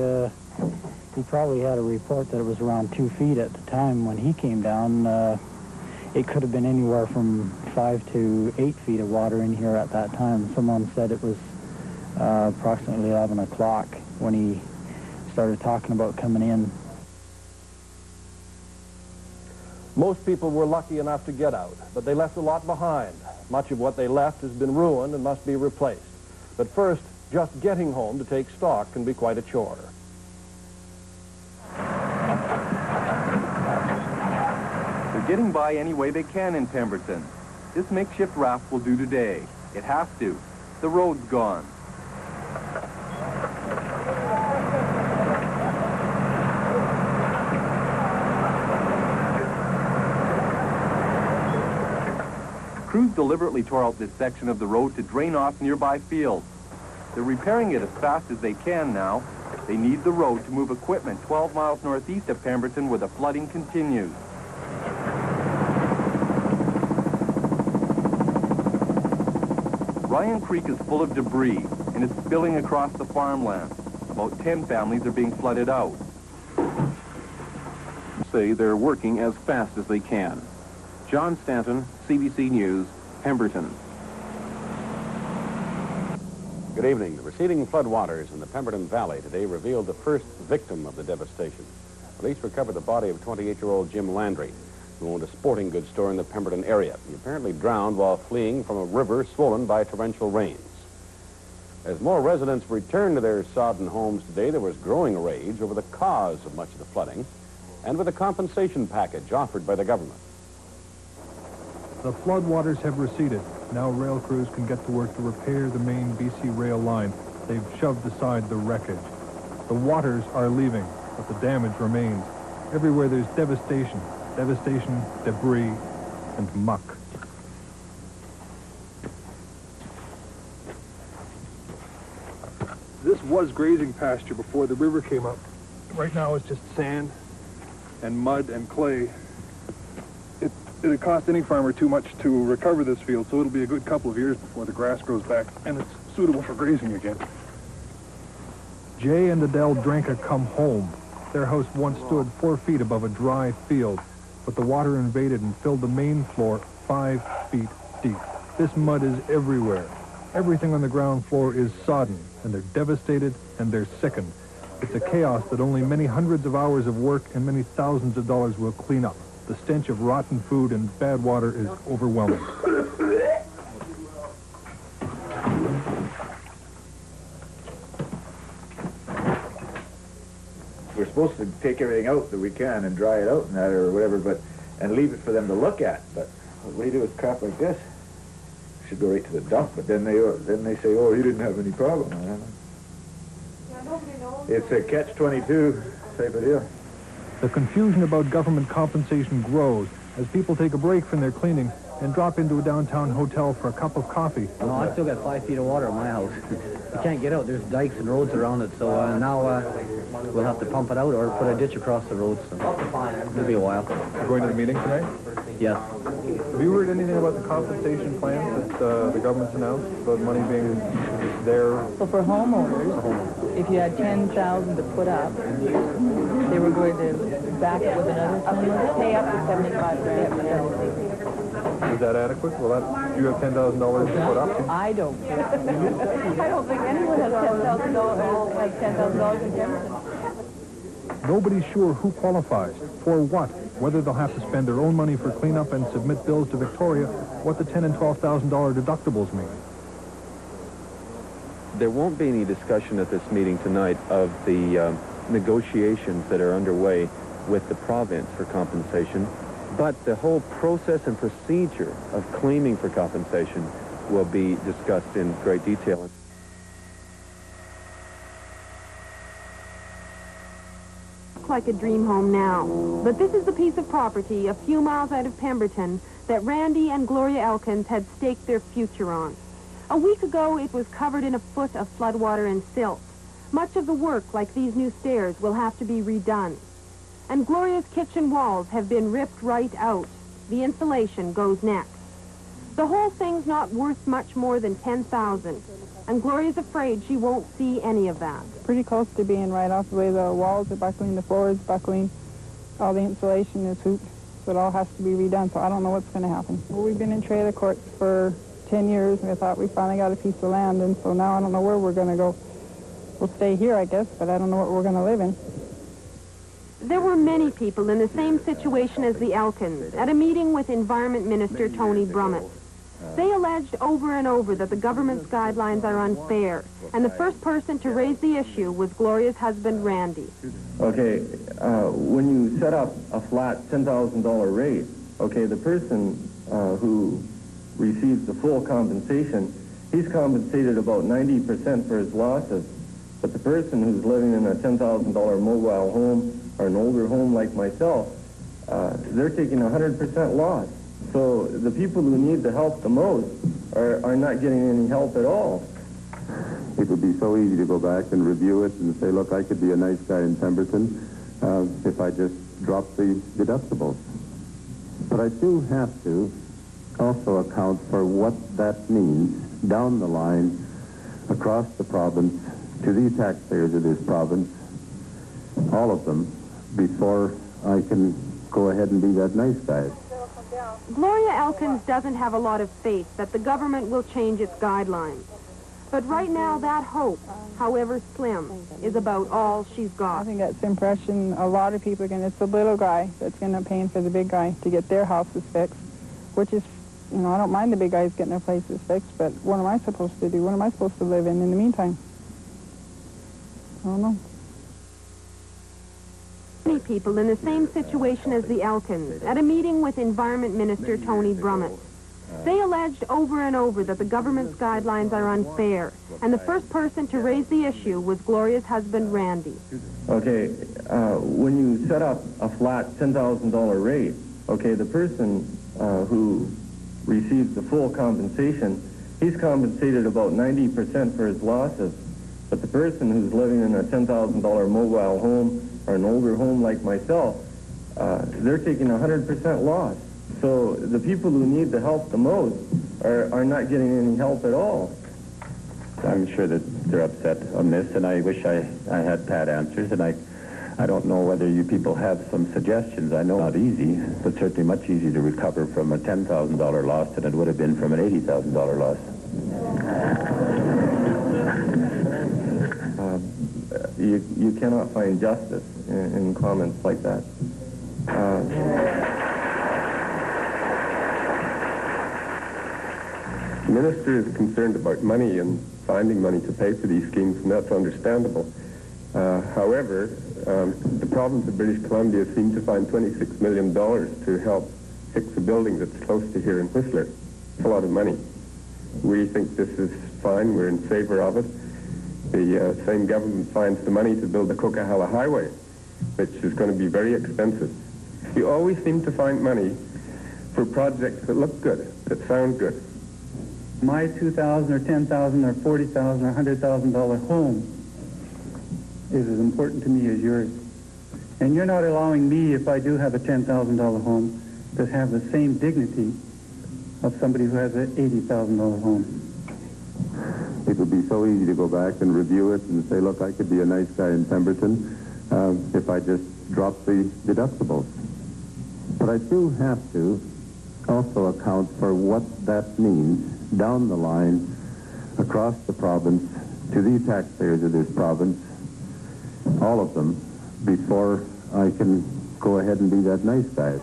He probably had a report that it was around 2 feet at the time when he came down. It could have been anywhere from 5 to 8 feet of water in here at that time. Someone said it was approximately 11 o'clock when he started talking about coming in. Most people were lucky enough to get out, but they left a lot behind. Much of what they left has been ruined and must be replaced. But first, just getting home to take stock can be quite a chore. They're getting by any way they can in Pemberton. This makeshift raft will do today. It has to. The road's gone. Crews deliberately tore out this section of the road to drain off nearby fields. They're repairing it as fast as they can now. They need the road to move equipment 12 miles northeast of Pemberton where the flooding continues. Ryan Creek is full of debris, and it's spilling across the farmland. About 10 families are being flooded out. Say they're working as fast as they can. John Stanton, CBC News, Pemberton. Good evening. The receding floodwaters in the Pemberton Valley today revealed the first victim of the devastation. Police recovered the body of 28-year-old Jim Landry, who owned a sporting goods store in the Pemberton area. He apparently drowned while fleeing from a river swollen by torrential rains. As more residents returned to their sodden homes today, there was growing rage over the cause of much of the flooding and with the compensation package offered by the government. The floodwaters have receded. Now rail crews can get to work to repair the main BC rail line. They've shoved aside the wreckage. The waters are leaving, but the damage remains. Everywhere there's devastation. Devastation, debris, and muck. This was grazing pasture before the river came up. Right now it's just sand and mud and clay. It'd cost any farmer too much to recover this field, so it'll be a good couple of years before the grass grows back and it's suitable for grazing again. Jay and Adele Dranka come home. Their house once stood 4 feet above a dry field, but the water invaded and filled the main floor 5 feet deep. This mud is everywhere. Everything on the ground floor is sodden, and they're devastated and they're sickened. It's a chaos that only many hundreds of hours of work and many thousands of dollars will clean up. The stench of rotten food and bad water is overwhelming. We're supposed to take everything out that we can and dry it out and that or whatever, and leave it for them to look at. But what do you do with crap like this? You should go right to the dump. But then they say, oh, you didn't have any problem. It's a catch-22 type of deal. The confusion about government compensation grows as people take a break from their cleaning and drop into a downtown hotel for a cup of coffee. No, I still got 5 feet of water in my house. You can't get out. There's dikes and roads around it, so now we'll have to pump it out or put a ditch across the road. So it'll be a while. You're going to the meeting tonight? Yes. Have you heard anything about the compensation plan that the government's announced, about money being there? So for homeowners, if you had $10,000 to put up, they were going to back it with another 10, pay up to 75%. Is that adequate? Well, do you have $10,000 to put up? I don't. I don't think anyone has $10,000 in Pemberton. Nobody's sure who qualifies, for what, whether they'll have to spend their own money for cleanup and submit bills to Victoria, what the $10,000 and $12,000 deductibles mean. There won't be any discussion at this meeting tonight of the negotiations that are underway with the province for compensation, but the whole process and procedure of claiming for compensation will be discussed in great detail. Like a dream home now, but this is the piece of property a few miles out of Pemberton that Randy and Gloria Elkins had staked their future on. A week ago, it was covered in a foot of floodwater and silt. Much of the work, like these new stairs, will have to be redone. And Gloria's kitchen walls have been ripped right out. The insulation goes next. The whole thing's not worth much more than $10,000. and Gloria's afraid she won't see any of that. Pretty close to being right off the way. The walls are buckling, the floor is buckling, all the insulation is hooped, so it all has to be redone, so I don't know what's going to happen. Well, we've been in trailer courts for 10 years, and we thought we finally got a piece of land, and so now I don't know where we're going to go. We'll stay here, I guess, but I don't know what we're going to live in. There were many people in the same situation as the Elkins at a meeting with Environment Minister Tony Brummett. They alleged over and over that the government's guidelines are unfair, and the first person to raise the issue was Gloria's husband, Randy. Okay, when you set up a flat $10,000 rate, okay, the person who receives the full compensation, he's compensated about 90% for his losses. But the person who's living in a $10,000 mobile home or an older home like myself, they're taking 100% loss. So the people who need the help the most are not getting any help at all. It would be so easy to go back and review it and say, look, I could be a nice guy in Pemberton if I just dropped the deductibles. But I do have to also account for what that means down the line across the province to the taxpayers of this province, all of them, before I can go ahead and be that nice guy. Gloria Elkins doesn't have a lot of faith that the government will change its guidelines. But right now, that hope, however slim, is about all she's got. I think that's the impression a lot of people are going to, it's the little guy that's going to pay for the big guy to get their houses fixed, which is, you know, I don't mind the big guys getting their places fixed, but what am I supposed to do? What am I supposed to live in the meantime? I don't know. Many people in the same situation as the Elkins at a meeting with Environment Minister Tony Brummett. They alleged over and over that the government's guidelines are unfair, and the first person to raise the issue was Gloria's husband, Randy. Okay, when you set up a flat $10,000 rate, okay, the person who receives the full compensation, he's compensated about 90% for his losses. But the person who's living in a $10,000 mobile home or an older home like myself, they're taking 100% loss. So the people who need the help the most are not getting any help at all. I'm sure that they're upset on this, and I wish I had pat answers, and I don't know whether you people have some suggestions. I know not easy, but certainly much easier to recover from a $10,000 loss than it would have been from an $80,000 loss. You cannot find justice in comments like that. The minister is concerned about money and finding money to pay for these schemes, and that's understandable. However, the province of British Columbia seemed to find $26 million to help fix a building that's close to here in Whistler. It's a lot of money. We think this is fine. We're in favor of it. The same government finds the money to build the Coquihalla Highway, which is going to be very expensive. You always seem to find money for projects that look good, that sound good. My $2,000 or $10,000 or $40,000 or $100,000 home is as important to me as yours. And you're not allowing me, if I do have a $10,000 home, to have the same dignity of somebody who has an $80,000 home. It would be so easy to go back and review it and say, look, I could be a nice guy in Pemberton if I just dropped the deductibles. But I do have to also account for what that means down the line across the province to the taxpayers of this province, all of them, before I can go ahead and be that nice guy.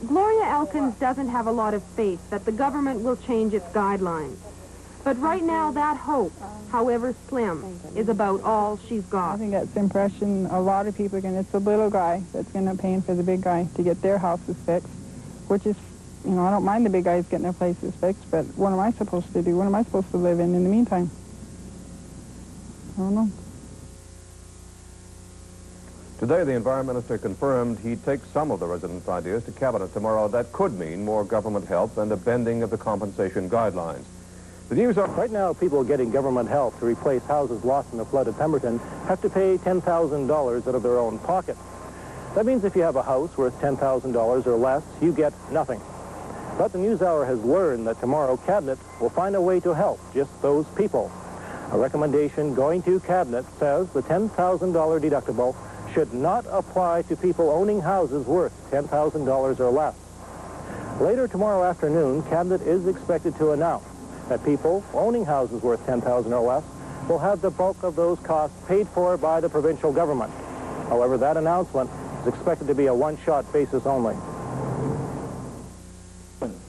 Gloria Elkins doesn't have a lot of faith that the government will change its guidelines. But right now, that hope, however slim, is about all she's got. I think that's the impression a lot of people are going to, it's the little guy that's going to pay for the big guy to get their houses fixed, which is, you know, I don't mind the big guys getting their places fixed, but what am I supposed to do? What am I supposed to live in the meantime? I don't know. Today, the Environment Minister confirmed he'd take some of the residents' ideas to Cabinet tomorrow. That could mean more government help and a bending of the compensation guidelines. The news are... Right now, people getting government help to replace houses lost in the flood at Pemberton have to pay $10,000 out of their own pocket. That means if you have a house worth $10,000 or less, you get nothing. But the NewsHour has learned that tomorrow Cabinet will find a way to help just those people. A recommendation going to Cabinet says the $10,000 deductible should not apply to people owning houses worth $10,000 or less. Later tomorrow afternoon, Cabinet is expected to announce that people owning houses worth $10,000 or less will have the bulk of those costs paid for by the provincial government. However, that announcement is expected to be a one-shot basis only.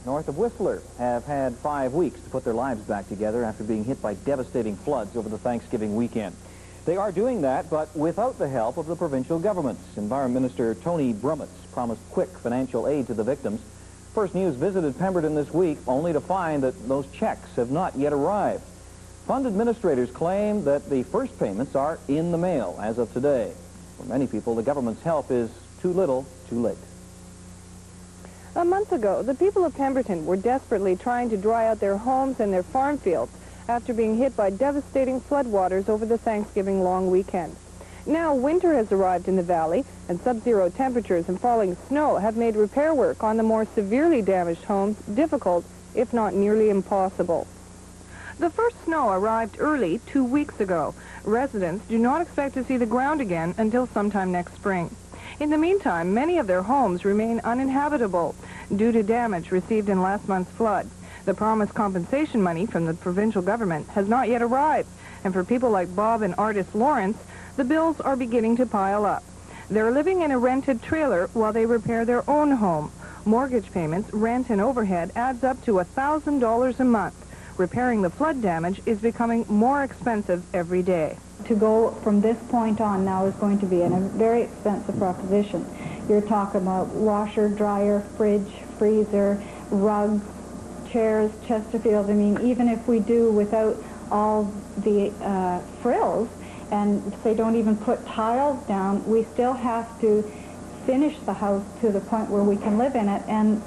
North of Whistler have had 5 weeks to put their lives back together after being hit by devastating floods over the Thanksgiving weekend. They are doing that, but without the help of the provincial governments. Environment Minister Tony Brummett promised quick financial aid to the victims. First News visited Pemberton this week only to find that those checks have not yet arrived. Fund administrators claim that the first payments are in the mail as of today. For many people, the government's help is too little, too late. A month ago, the people of Pemberton were desperately trying to dry out their homes and their farm fields after being hit by devastating floodwaters over the Thanksgiving long weekend. Now winter has arrived in the valley, and sub-zero temperatures and falling snow have made repair work on the more severely damaged homes difficult, if not nearly impossible. The first snow arrived early 2 weeks ago. Residents do not expect to see the ground again until sometime next spring. In the meantime, many of their homes remain uninhabitable due to damage received in last month's flood. The promised compensation money from the provincial government has not yet arrived, and for people like Bob and artist Lawrence, the bills are beginning to pile up. They're living in a rented trailer while they repair their own home. Mortgage payments, rent, and overhead adds up to $1,000 a month. Repairing the flood damage is becoming more expensive every day. To go from this point on now is going to be a very expensive proposition. You're talking about washer, dryer, fridge, freezer, rugs, chairs, Chesterfields. I mean, even if we do without all the frills, and say don't even put tiles down, we still have to finish the house to the point where we can live in it. And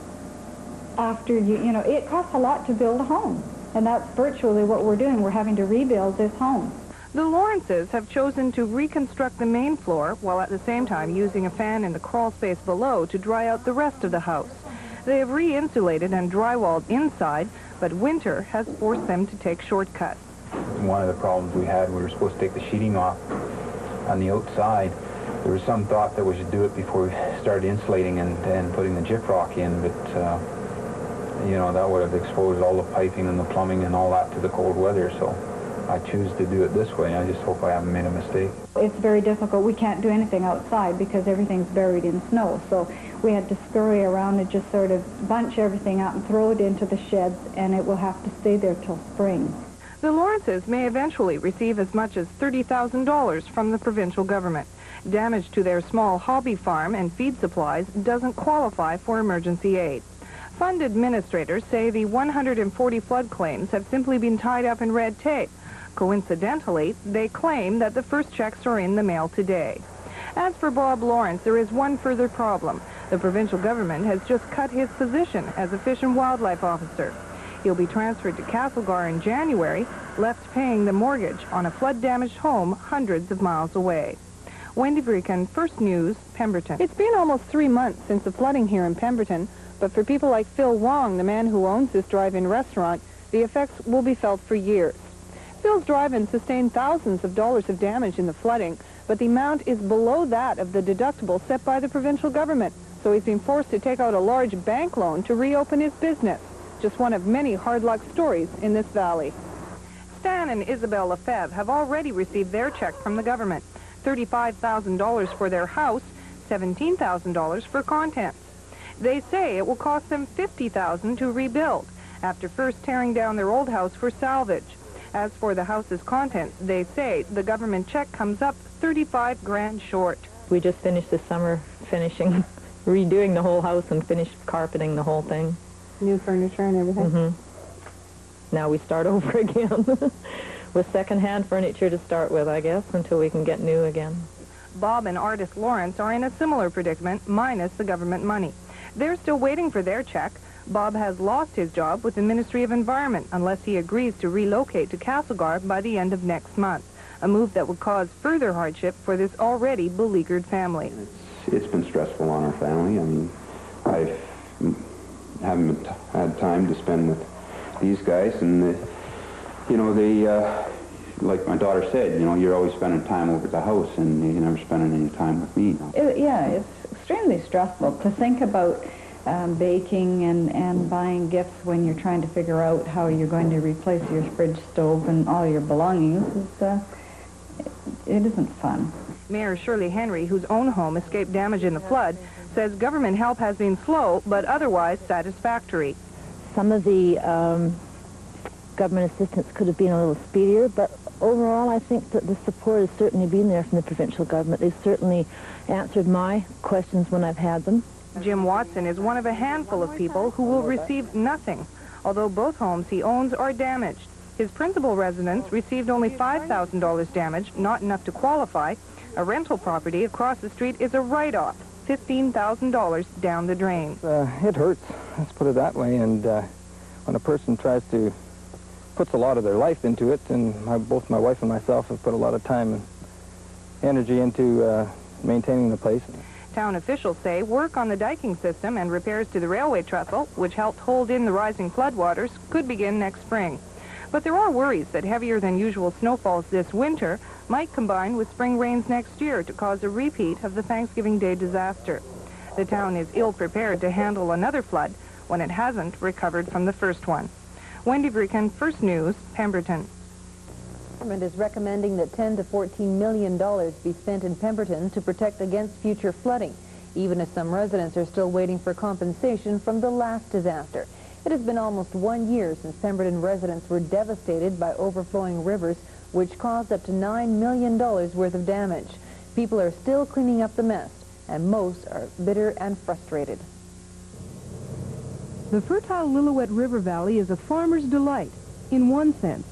after you know, it costs a lot to build a home. And that's virtually what we're doing. We're having to rebuild this home. The Lawrences have chosen to reconstruct the main floor while at the same time using a fan in the crawl space below to dry out the rest of the house. They have re-insulated and drywalled inside, but winter has forced them to take shortcuts. One of the problems we had, we were supposed to take the sheeting off on the outside. There was some thought that we should do it before we started insulating and putting the gyprock in, but you know, that would have exposed all the piping and the plumbing and all that to the cold weather, so I choose to do it this way. I just hope I haven't made a mistake. It's very difficult. We can't do anything outside because everything's buried in snow, so we had to scurry around and just sort of bunch everything out and throw it into the sheds, and it will have to stay there till spring. The Lawrences may eventually receive as much as $30,000 from the provincial government. Damage to their small hobby farm and feed supplies doesn't qualify for emergency aid. Fund administrators say the 140 flood claims have simply been tied up in red tape. Coincidentally, they claim that the first checks are in the mail today. As for Bob Lawrence, there is one further problem. The provincial government has just cut his position as a Fish and Wildlife Officer. He'll be transferred to Castlegar in January, left paying the mortgage on a flood-damaged home hundreds of miles away. Wendy Vreeken, First News, Pemberton. It's been almost 3 months since the flooding here in Pemberton, but for people like Phil Wong, the man who owns this drive-in restaurant, the effects will be felt for years. Phil's drive-in sustained thousands of dollars of damage in the flooding, but the amount is below that of the deductible set by the provincial government, so he's been forced to take out a large bank loan to reopen his business. Just one of many hard-luck stories in this valley. Stan and Isabel Lefebvre have already received their check from the government. $35,000 for their house, $17,000 for contents. They say it will cost them $50,000 to rebuild, after first tearing down their old house for salvage. As for the house's contents, they say the government check comes up $35 grand short. We just finished this summer redoing the whole house and finished carpeting the whole thing. New furniture and everything? Mm-hmm. Now we start over again with second-hand furniture to start with, I guess, until we can get new again. Bob and artist Lawrence are in a similar predicament, minus the government money. They're still waiting for their check. Bob has lost his job with the Ministry of Environment unless he agrees to relocate to Castlegar by the end of next month, a move that would cause further hardship for this already beleaguered family. It's been stressful on our family. I mean, haven't had time to spend with these guys. And, you know, they, like my daughter said, you know, you're always spending time over at the house, and you're never spending any time with me. Yeah, it's extremely stressful to think about baking and buying gifts when you're trying to figure out how you're going to replace your fridge stove and all your belongings. It isn't fun. Mayor Shirley Henry, whose own home escaped damage in the flood, says government help has been slow but otherwise satisfactory. Some of the government assistance could have been a little speedier, but overall I think that the support has certainly been there from the provincial government. They've certainly answered my questions when I've had them. Jim Watson is one of a handful of people who will receive nothing, although both homes he owns are damaged. His principal residence received only $5,000 damage, not enough to qualify. A rental property across the street is a write-off, $15,000 down the drain. It hurts, let's put it that way, and when a person puts a lot of their life into it, and both my wife and myself have put a lot of time and energy into maintaining the place. Town officials say work on the diking system and repairs to the railway trestle, which helped hold in the rising floodwaters, could begin next spring. But there are worries that heavier than usual snowfalls this winter might combine with spring rains next year to cause a repeat of the Thanksgiving Day disaster. The town is ill-prepared to handle another flood when it hasn't recovered from the first one. Wendy Bricken, First News, Pemberton. The government is recommending that $10 to $14 million be spent in Pemberton to protect against future flooding, even as some residents are still waiting for compensation from the last disaster. It has been almost 1 year since Pemberton residents were devastated by overflowing rivers, which caused up to $9 million worth of damage. People are still cleaning up the mess, and most are bitter and frustrated. The fertile Lillooet River Valley is a farmer's delight, in one sense.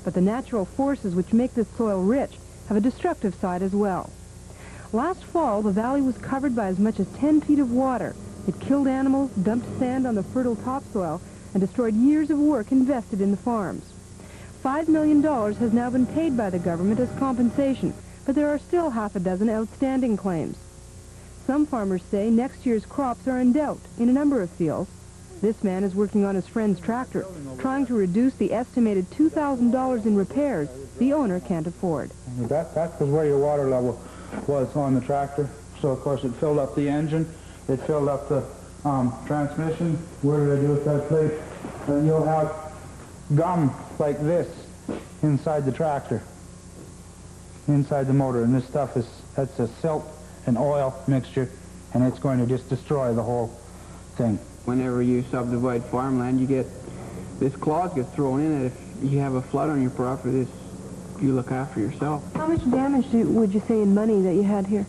But the natural forces which make this soil rich have a destructive side as well. Last fall, the valley was covered by as much as 10 feet of water. It killed animals, dumped sand on the fertile topsoil, and destroyed years of work invested in the farms. $5 million has now been paid by the government as compensation, but there are still half a dozen outstanding claims. Some farmers say next year's crops are in doubt in a number of fields. This man is working on his friend's tractor, trying to reduce the estimated $2,000 in repairs the owner can't afford. That was where your water level was on the tractor. So, of course, it filled up the engine. It filled up the transmission. What did I do with that plate? And you'll have gum like this inside the tractor, inside the motor. And this stuff that's a silt and oil mixture, and it's going to just destroy the whole thing. Whenever you subdivide farmland, you get, this clause gets thrown in, and if you have a flood on your property, you look after yourself. How much damage would you say in money that you had here?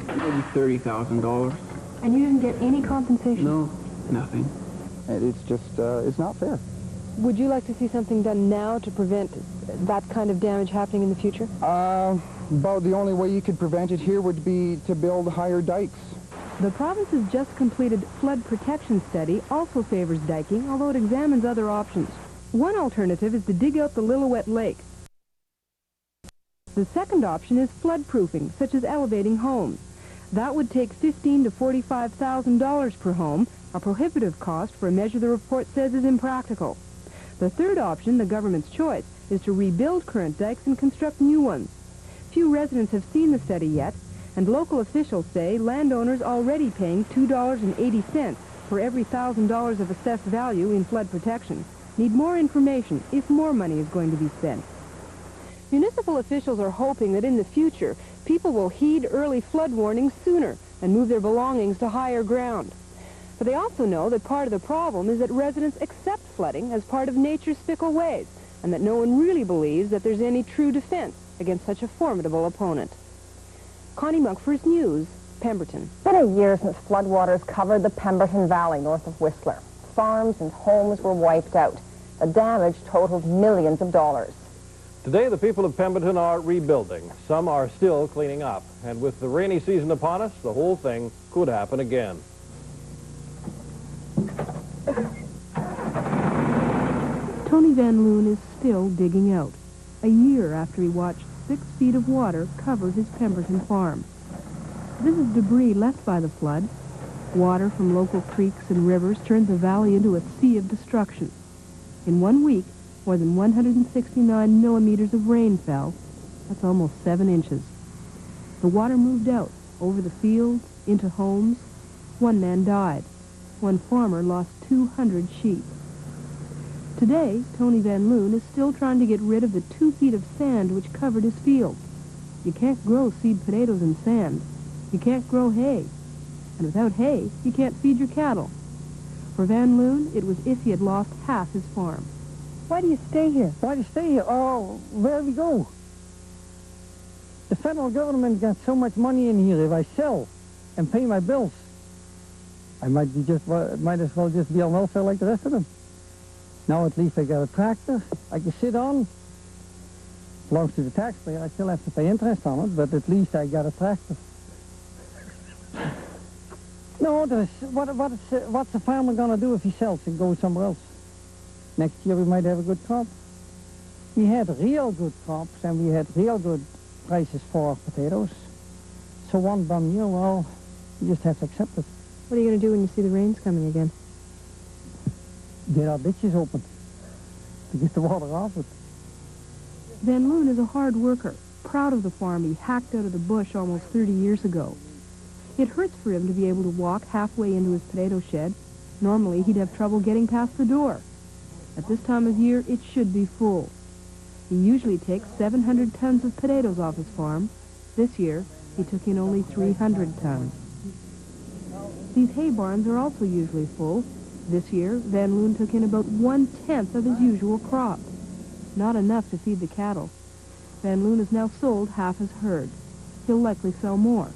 Maybe $30,000. And you didn't get any compensation? No, nothing. It's just, it's not fair. Would you like to see something done now to prevent that kind of damage happening in the future? About the only way you could prevent it here would be to build higher dikes. The province's just completed flood protection study also favors diking, although it examines other options. One alternative is to dig out the Lillooet Lake. The second option is flood-proofing, such as elevating homes. That would take $15,000 to $45,000 per home, a prohibitive cost for a measure the report says is impractical. The third option, the government's choice, is to rebuild current dikes and construct new ones. Few residents have seen the study yet, and local officials say landowners already paying $2.80 for every $1,000 of assessed value in flood protection need more information if more money is going to be spent. Municipal officials are hoping that in the future, people will heed early flood warnings sooner and move their belongings to higher ground. But they also know that part of the problem is that residents accept flooding as part of nature's fickle ways, and that no one really believes that there's any true defense against such a formidable opponent. Connie Monk, First News, Pemberton. It's been a year since floodwaters covered the Pemberton Valley north of Whistler. Farms and homes were wiped out. The damage totaled millions of dollars. Today, the people of Pemberton are rebuilding. Some are still cleaning up. And with the rainy season upon us, the whole thing could happen again. Tony Van Loon is still digging out, a year after he watched 6 feet of water cover his Pemberton farm. This is debris left by the flood, Water from local creeks and rivers turned the valley into a sea of destruction. In 1 week, more than 169 millimeters of rain fell. That's almost 7 inches. The water moved out, over the fields, into homes. 1 man died. 1 farmer lost 200 sheep. Today, Tony Van Loon is still trying to get rid of the 2 feet of sand which covered his fields. You can't grow seed potatoes in sand. You can't grow hay. And without hay, you can't feed your cattle. For Van Loon, it was if he had lost half his farm. Why do you stay here? Why do you stay here? Oh, where we go? The federal government got so much money in here. If I sell and pay my bills, I might as well just be on welfare like the rest of them. Now at least I got a tractor I can sit on. Belongs to the taxpayer. I still have to pay interest on it, but at least I got a tractor. No, what's the farmer going to do if he sells and goes somewhere else? Next year we might have a good crop. We had real good crops and we had real good prices for our potatoes. So one bum year, well, you just have to accept it. What are you going to do when you see the rains coming again? Get our ditches open to get the water off it. Van Loon is a hard worker, proud of the farm he hacked out of the bush almost 30 years ago. It hurts for him to be able to walk halfway into his potato shed. Normally, he'd have trouble getting past the door. At this time of year, it should be full. He usually takes 700 tons of potatoes off his farm. This year, he took in only 300 tons. These hay barns are also usually full. This year, Van Loon took in about 1/10 of his usual crop. Not enough to feed the cattle. Van Loon has now sold half his herd. He'll likely sell more.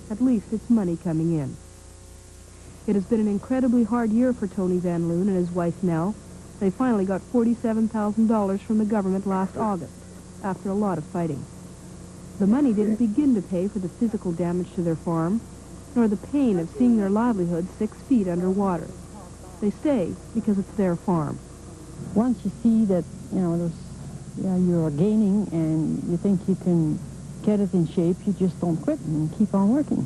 At least it's money coming in. It has been an incredibly hard year for Tony Van Loon and his wife Nell. They finally got $47,000 from the government last August, after a lot of fighting. The money didn't begin to pay for the physical damage to their farm, nor the pain of seeing their livelihood 6 feet underwater. They stay because it's their farm. Once you see that, you're gaining and you think you can get it in shape, you just don't quit and keep on working.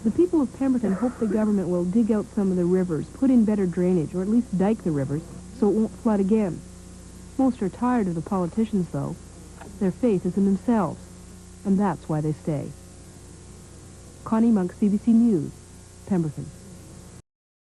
The people of Pemberton hope the government will dig out some of the rivers, put in better drainage, or at least dike the rivers, so it won't flood again. Most are tired of the politicians, though. Their faith is in themselves, and that's why they stay. Connie Monk, CBC News, Pemberton.